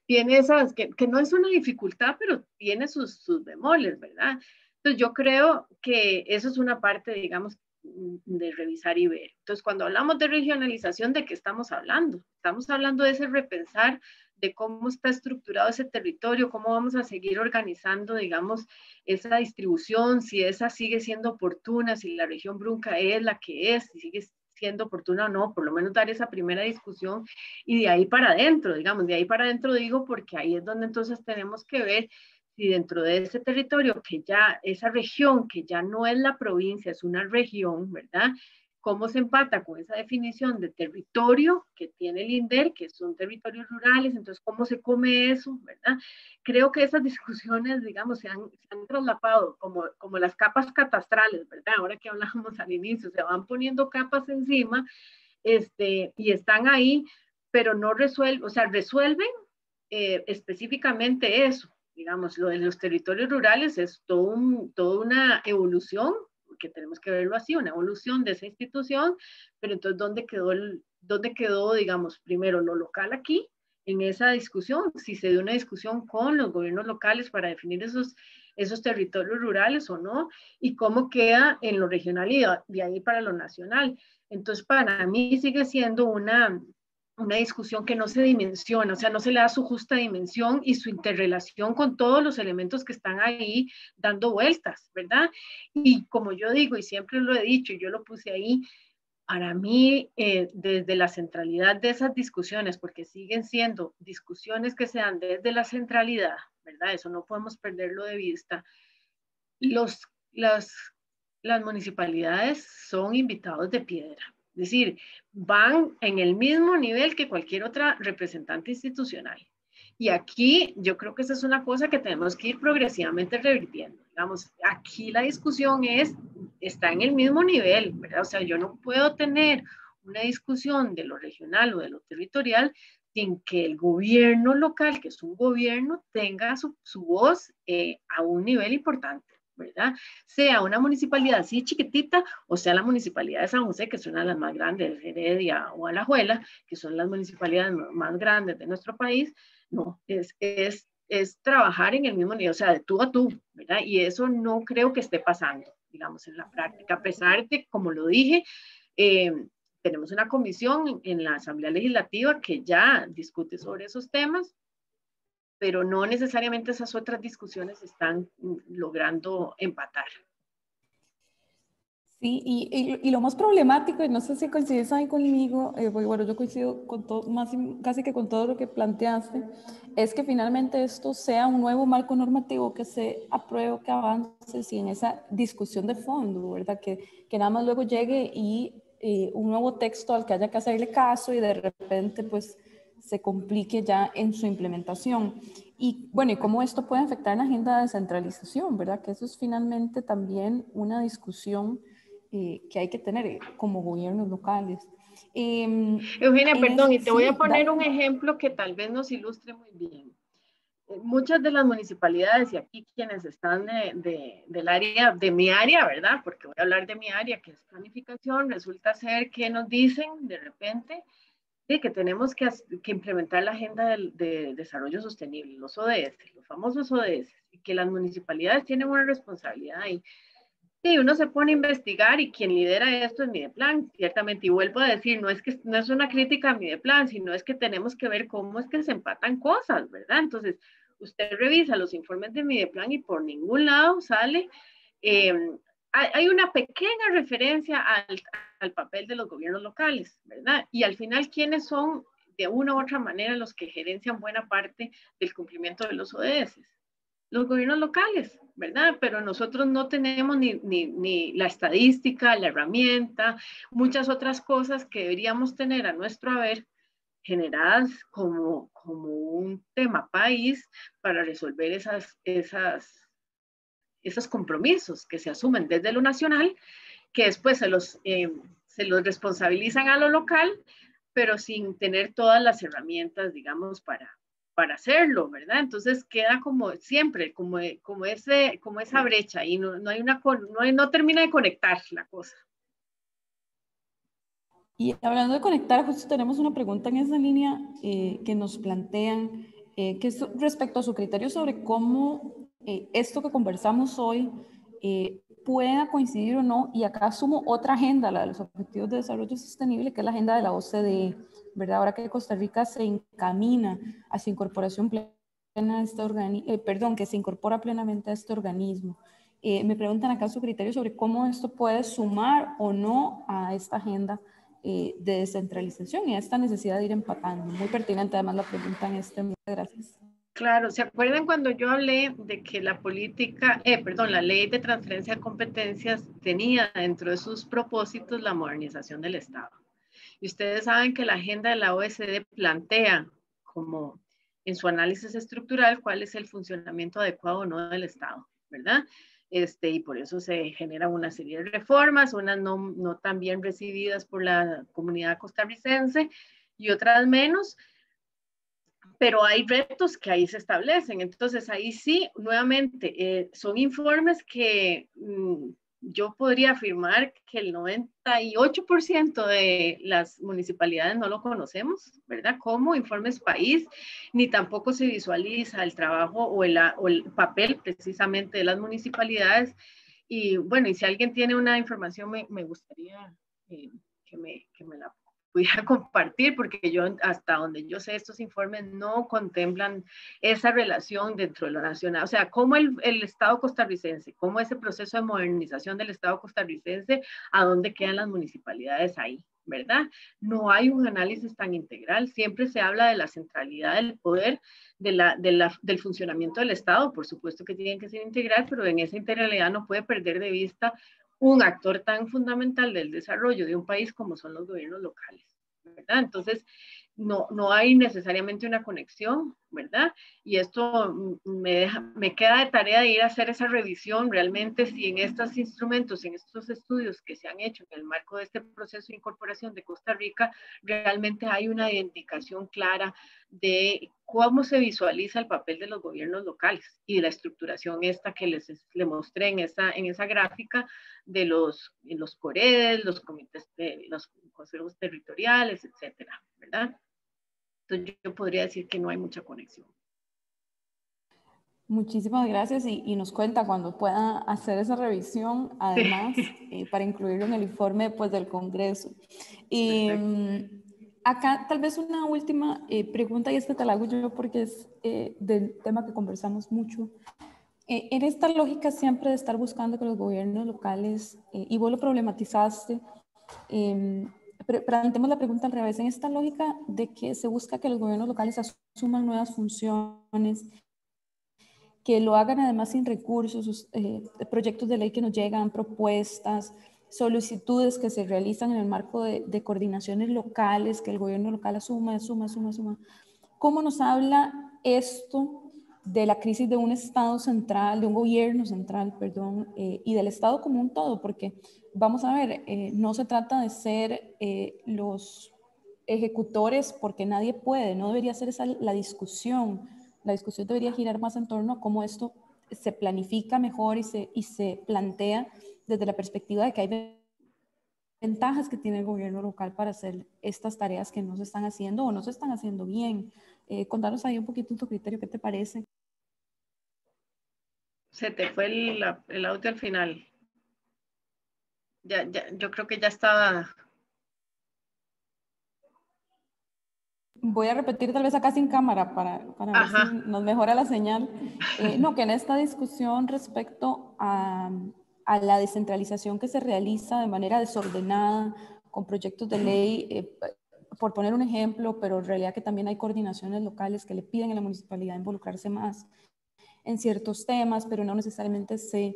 Tiene esas, que no es una dificultad, pero tiene sus bemoles, ¿verdad? Entonces, yo creo que eso es una parte, digamos, de revisar y ver. Entonces, cuando hablamos de regionalización, ¿de qué estamos hablando? Estamos hablando de ese repensar de cómo está estructurado ese territorio, cómo vamos a seguir organizando, digamos, esa distribución, si esa sigue siendo oportuna, si la región Brunca es la que es, si sigue siendo oportuna o no, por lo menos dar esa primera discusión y de ahí para adentro, digamos, de ahí para adentro digo porque ahí es donde entonces tenemos que ver si dentro de ese territorio, que ya, esa región, que ya no es la provincia, es una región, ¿verdad? ¿Cómo se empata con esa definición de territorio que tiene el INDER, que son territorios rurales? Entonces, ¿cómo se come eso, verdad? Creo que esas discusiones, digamos, se han traslapado como las capas catastrales, ¿verdad? Ahora que hablábamos al inicio, se van poniendo capas encima y están ahí, pero no resuelven, o sea, resuelven específicamente eso. Digamos, lo de los territorios rurales es toda una evolución, que tenemos que verlo así, una evolución de esa institución, pero entonces, ¿dónde quedó, digamos, primero lo local aquí, en esa discusión? Si se dio una discusión con los gobiernos locales para definir esos territorios rurales o no, y cómo queda en lo regional y de ahí para lo nacional. Entonces, para mí sigue siendo una discusión que no se dimensiona, o sea, no se le da su justa dimensión y su interrelación con todos los elementos que están ahí dando vueltas, ¿verdad? Y como yo digo, y siempre lo he dicho, y yo lo puse ahí, para mí, desde la centralidad de esas discusiones, porque siguen siendo discusiones que se dan desde la centralidad, ¿verdad? Eso no podemos perderlo de vista. Las municipalidades son invitados de piedra. Es decir, van en el mismo nivel que cualquier otra representante institucional. Y aquí yo creo que esa es una cosa que tenemos que ir progresivamente revirtiendo. Digamos, aquí la discusión está en el mismo nivel, ¿verdad? O sea, yo no puedo tener una discusión de lo regional o de lo territorial sin que el gobierno local, que es un gobierno, tenga su voz a un nivel importante, ¿verdad? Sea una municipalidad así chiquitita o sea la municipalidad de San José, que es una de las más grandes, Heredia o Alajuela, que son las municipalidades más grandes de nuestro país. No, es trabajar en el mismo nivel, o sea, de tú a tú, ¿verdad? Y eso no creo que esté pasando, digamos, en la práctica, a pesar de, como lo dije, tenemos una comisión en la Asamblea Legislativa que ya discute sobre esos temas, pero no necesariamente esas otras discusiones están logrando empatar. Sí, y lo más problemático, y no sé si coincides ahí conmigo, bueno, yo coincido con todo, casi que con todo lo que planteaste, es que finalmente esto sea un nuevo marco normativo que se apruebe, que avance, sin esa discusión de fondo, ¿verdad? Que nada más luego llegue y un nuevo texto al que haya que hacerle caso y de repente pues se complique ya en su implementación. Y bueno, y cómo esto puede afectar la agenda de descentralización, ¿verdad? Que eso es finalmente también una discusión que hay que tener como gobiernos locales. Eugenia, perdón, y te voy a poner un ejemplo que tal vez nos ilustre muy bien. Muchas de las municipalidades, y aquí quienes están del área, de mi área, ¿verdad? Porque voy a hablar de mi área, que es planificación, resulta ser que nos dicen de repente que tenemos que implementar la agenda de desarrollo sostenible, los ODS, los famosos ODS, y que las municipalidades tienen una responsabilidad ahí. Sí, uno se pone a investigar y quien lidera esto es Mideplan, ciertamente, y vuelvo a decir, no es una crítica a Mideplan, sino es que tenemos que ver cómo es que se empatan cosas, ¿verdad? Entonces, usted revisa los informes de Mideplan y por ningún lado sale, hay una pequeña referencia al papel de los gobiernos locales, ¿verdad? Y al final, ¿quiénes son de una u otra manera los que gerencian buena parte del cumplimiento de los ODS? Los gobiernos locales, ¿verdad? Pero nosotros no tenemos ni la estadística, la herramienta, muchas otras cosas que deberíamos tener a nuestro haber generadas como un tema país para resolver esos compromisos que se asumen desde lo nacional, que después se los responsabilizan a lo local, pero sin tener todas las herramientas, digamos, para hacerlo, ¿verdad? Entonces queda como siempre, como esa brecha y no termina de conectar la cosa. Y hablando de conectar, justo tenemos una pregunta en esa línea que nos plantean, que es respecto a su criterio sobre cómo esto que conversamos hoy pueda coincidir o no, y acá asumo otra agenda, la de los Objetivos de Desarrollo Sostenible, que es la agenda de la OCDE, ¿verdad? Ahora que Costa Rica se encamina hacia incorporación plena a este organismo, que se incorpora plenamente a este organismo. Me preguntan acá su criterio sobre cómo esto puede sumar o no a esta agenda de descentralización y a esta necesidad de ir empatando. Muy pertinente además la pregunta en este. Muchas gracias. Claro, ¿se acuerdan cuando yo hablé de que la ley de transferencia de competencias tenía dentro de sus propósitos la modernización del Estado? Y ustedes saben que la agenda de la OECD plantea como en su análisis estructural cuál es el funcionamiento adecuado o no del Estado, ¿verdad? Y por eso se generan una serie de reformas, unas no tan bien recibidas por la comunidad costarricense y otras menos, pero hay retos que ahí se establecen. Entonces, ahí sí, nuevamente, son informes que yo podría afirmar que el 98% de las municipalidades no lo conocemos, ¿verdad? Como informes país, ni tampoco se visualiza el trabajo o el papel precisamente de las municipalidades. Y bueno, y si alguien tiene una información, me gustaría que me la pudiera compartir, porque yo, hasta donde yo sé, estos informes no contemplan esa relación dentro de lo nacional. O sea, cómo el Estado costarricense, cómo ese proceso de modernización del Estado costarricense, a dónde quedan las municipalidades ahí, ¿verdad? No hay un análisis tan integral. Siempre se habla de la centralidad del poder, del funcionamiento del Estado. Por supuesto que tienen que ser integral, pero en esa integralidad no puede perder de vista un actor tan fundamental del desarrollo de un país como son los gobiernos locales, ¿verdad? Entonces, no hay necesariamente una conexión, ¿verdad? Y esto me queda de tarea de ir a hacer esa revisión realmente si en estos instrumentos, en estos estudios que se han hecho en el marco de este proceso de incorporación de Costa Rica, realmente hay una indicación clara de cómo se visualiza el papel de los gobiernos locales y de la estructuración esta que les mostré en esa gráfica de los COREDES, los comités, los consejos territoriales, etcétera, ¿verdad? Entonces yo podría decir que no hay mucha conexión. Muchísimas gracias y nos cuenta cuando pueda hacer esa revisión, además, sí. Para incluirlo en el informe pues, del Congreso. Acá tal vez una última pregunta, y esta te la hago yo porque es del tema que conversamos mucho. En esta lógica siempre de estar buscando que los gobiernos locales, y vos lo problematizaste, planteemos la pregunta al revés, en esta lógica de que se busca que los gobiernos locales asuman nuevas funciones, que lo hagan además sin recursos, proyectos de ley que nos llegan, propuestas, solicitudes que se realizan en el marco de coordinaciones locales, que el gobierno local asuma. ¿Cómo nos habla esto de la crisis de un Estado central, de un gobierno central, perdón, y del Estado como un todo, porque vamos a ver, no se trata de ser los ejecutores porque nadie puede, no debería ser esa la discusión debería girar más en torno a cómo esto se planifica mejor y se plantea desde la perspectiva de que hay ventajas que tiene el gobierno local para hacer estas tareas que no se están haciendo o no se están haciendo bien. Contanos ahí un poquito tu criterio, ¿qué te parece? Se te fue el audio al final. Yo creo que ya estaba. Voy a repetir tal vez acá sin cámara para ver si nos mejora la señal. No, que en esta discusión respecto a la descentralización que se realiza de manera desordenada con proyectos de ley, por poner un ejemplo, pero en realidad que también hay coordinaciones locales que le piden a la municipalidad involucrarse más en ciertos temas, pero no necesariamente se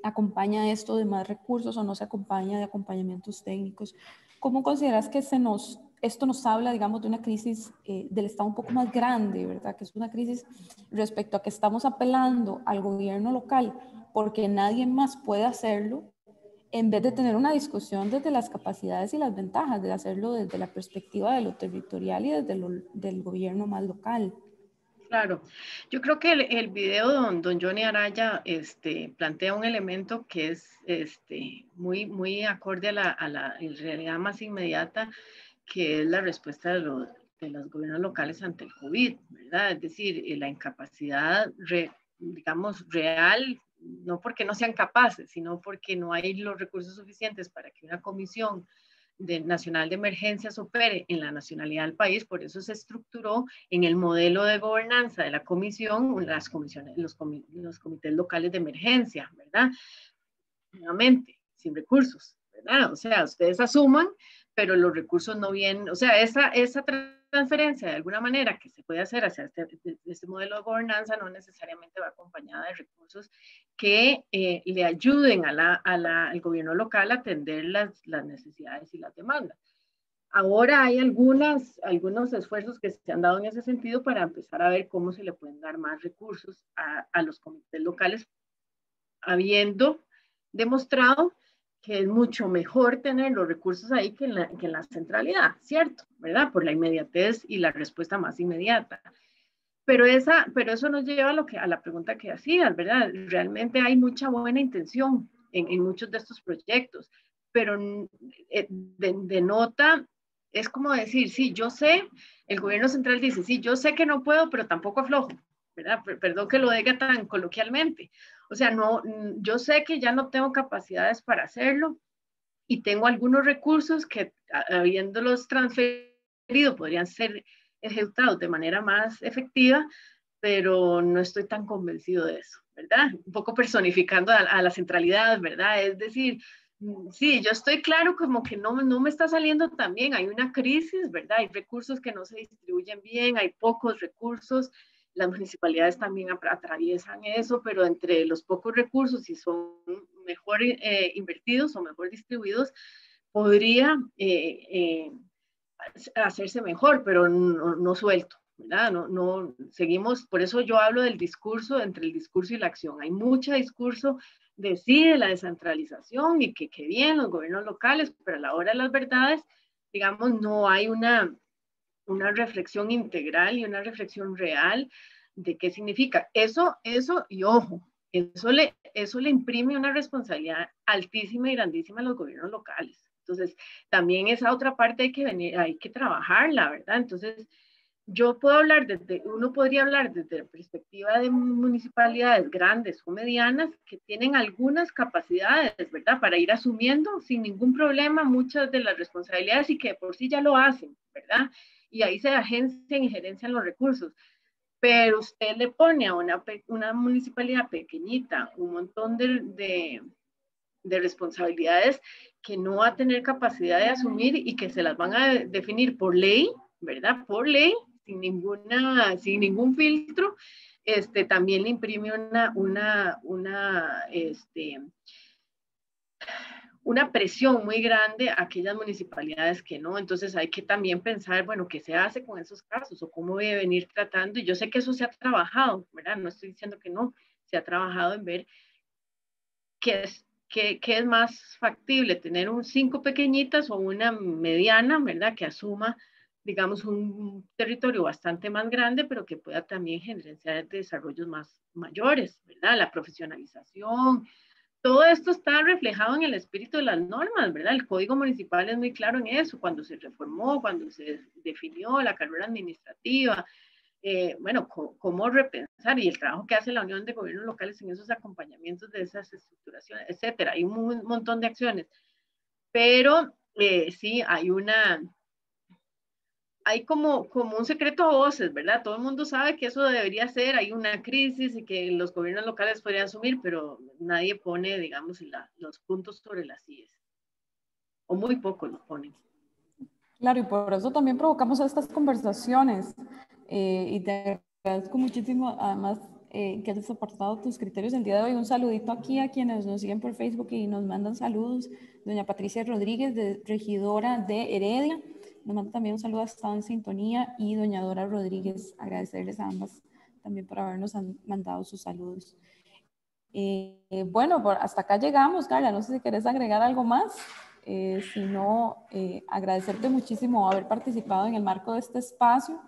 acompaña esto de más recursos o no se acompaña de acompañamientos técnicos. ¿Cómo consideras que esto nos habla, digamos, de una crisis del Estado un poco más grande, ¿verdad? Que es una crisis respecto a que estamos apelando al gobierno local porque nadie más puede hacerlo, en vez de tener una discusión desde las capacidades y las ventajas de hacerlo desde la perspectiva de lo territorial y desde del gobierno más local. Claro, yo creo que el video don Johnny Araya plantea un elemento que es muy acorde a la realidad más inmediata, que es la respuesta de los gobiernos locales ante el COVID, ¿verdad? Es decir, la incapacidad, digamos, real, no porque no sean capaces, sino porque no hay los recursos suficientes para que una comisión nacional de emergencias opere en la nacionalidad del país. Por eso se estructuró en el modelo de gobernanza de la comisión los comités locales de emergencia, ¿verdad? Nuevamente, sin recursos, ¿verdad? O sea, ustedes asuman, pero los recursos no vienen, o sea, esa transferencia de alguna manera que se puede hacer hacia este modelo de gobernanza no necesariamente va acompañada de recursos que le ayuden al gobierno local a atender las necesidades y las demandas. Ahora hay algunos esfuerzos que se han dado en ese sentido para empezar a ver cómo se le pueden dar más recursos a los comités locales, habiendo demostrado que es mucho mejor tener los recursos ahí que en la centralidad, ¿cierto? ¿Verdad? Por la inmediatez y la respuesta más inmediata. Pero eso nos lleva a la pregunta que hacías, ¿verdad? Realmente hay mucha buena intención en muchos de estos proyectos, pero denota, es como decir, sí, yo sé, el gobierno central dice, sí, yo sé que no puedo, pero tampoco aflojo, ¿verdad? Perdón que lo diga tan coloquialmente. O sea, no, yo sé que ya no tengo capacidades para hacerlo y tengo algunos recursos que, habiéndolos transferido, podrían ser ejecutados de manera más efectiva, pero no estoy tan convencido de eso, ¿verdad? Un poco personificando a la centralidad, ¿verdad? Es decir, sí, yo estoy claro como que no me está saliendo tan bien, hay una crisis, ¿verdad? Hay recursos que no se distribuyen bien, hay pocos recursos, las municipalidades también atraviesan eso, pero entre los pocos recursos, si son mejor invertidos o mejor distribuidos, podría hacerse mejor, pero no suelto, ¿verdad? No, seguimos, por eso yo hablo del discurso, entre el discurso y la acción. Hay mucho discurso de sí, de la descentralización y que bien los gobiernos locales, pero a la hora de las verdades, digamos, no hay una reflexión integral y una reflexión real de qué significa. Eso y ojo, eso le imprime una responsabilidad altísima y grandísima a los gobiernos locales. Entonces, también esa otra parte hay que trabajarla, ¿verdad? Entonces, uno podría hablar desde la perspectiva de municipalidades grandes o medianas que tienen algunas capacidades, ¿verdad? Para ir asumiendo sin ningún problema muchas de las responsabilidades y que por sí ya lo hacen, ¿verdad? Y ahí se agencian y gerencian los recursos. Pero usted le pone a una municipalidad pequeñita un montón de responsabilidades que no va a tener capacidad de asumir y que se las van a definir por ley, ¿verdad? Por ley, sin ningún filtro, también le imprime una presión muy grande a aquellas municipalidades que no. Entonces hay que también pensar, bueno, ¿qué se hace con esos casos o cómo debe venir tratando? Y yo sé que eso se ha trabajado, ¿verdad? No estoy diciendo que no, se ha trabajado en ver qué es más factible, tener un 5 pequeñitas o una mediana, ¿verdad? Que asuma, digamos, un territorio bastante más grande, pero que pueda también generar desarrollos más mayores, ¿verdad? La profesionalización, todo esto está reflejado en el espíritu de las normas, ¿verdad? El Código Municipal es muy claro en eso, cuando se reformó, cuando se definió la carrera administrativa, bueno, cómo repensar y el trabajo que hace la Unión de Gobiernos Locales en esos acompañamientos de esas estructuraciones, etcétera. Hay un montón de acciones, pero sí, hay como un secreto a voces, ¿verdad? Todo el mundo sabe que eso debería ser, hay una crisis y que los gobiernos locales podrían asumir, pero nadie pone, digamos, los puntos sobre las IES, o muy pocos lo ponen. Claro, y por eso también provocamos estas conversaciones. Y te agradezco muchísimo, además, que hayas aportado tus criterios el día de hoy. Un saludito aquí a quienes nos siguen por Facebook y nos mandan saludos. Doña Patricia Rodríguez, regidora de Heredia, nos manda también un saludo, hasta en sintonía. Y doña Dora Rodríguez, agradecerles a ambas también por habernos mandado sus saludos. Bueno, hasta acá llegamos, Carla. No sé si querés agregar algo más. Si no, agradecerte muchísimo haber participado en el marco de este espacio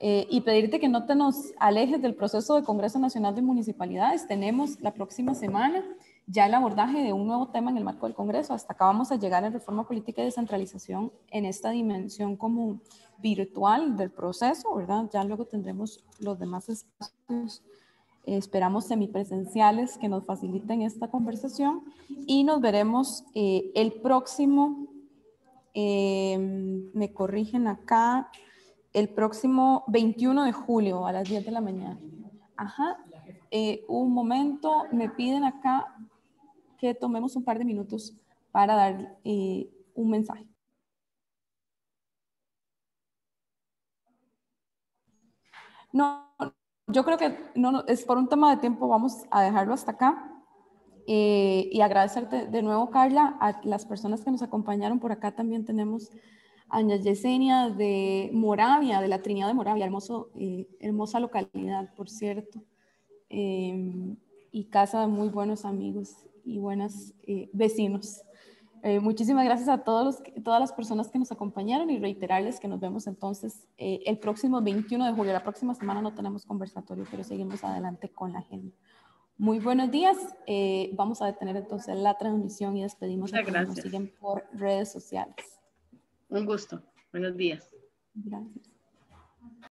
y pedirte que no te nos alejes del proceso de Congreso Nacional de Municipalidades. Tenemos la próxima semana ya el abordaje de un nuevo tema en el marco del Congreso. Hasta acá vamos a llegar en reforma política y descentralización en esta dimensión como virtual del proceso, ¿verdad? Ya luego tendremos los demás espacios. Esperamos semipresenciales que nos faciliten esta conversación y nos veremos el próximo, me corrigen acá, el próximo 21 de julio a las 10 de la mañana. Ajá, un momento, me piden acá que tomemos un par de minutos para dar un mensaje. No, yo creo que no, es por un tema de tiempo, vamos a dejarlo hasta acá. Y agradecerte de nuevo, Carla, a las personas que nos acompañaron. Por acá también tenemos a Doña Yesenia de Moravia, de la Trinidad de Moravia, hermosa localidad, por cierto, y casa de muy buenos amigos y buenos vecinos. Muchísimas gracias a todas las personas que nos acompañaron y reiterarles que nos vemos entonces el próximo 21 de julio. La próxima semana no tenemos conversatorio, pero seguimos adelante con la agenda. Muy buenos días. Vamos a detener entonces la transmisión y despedimos a quienes nos siguen por redes sociales. Un gusto. Buenos días. Gracias.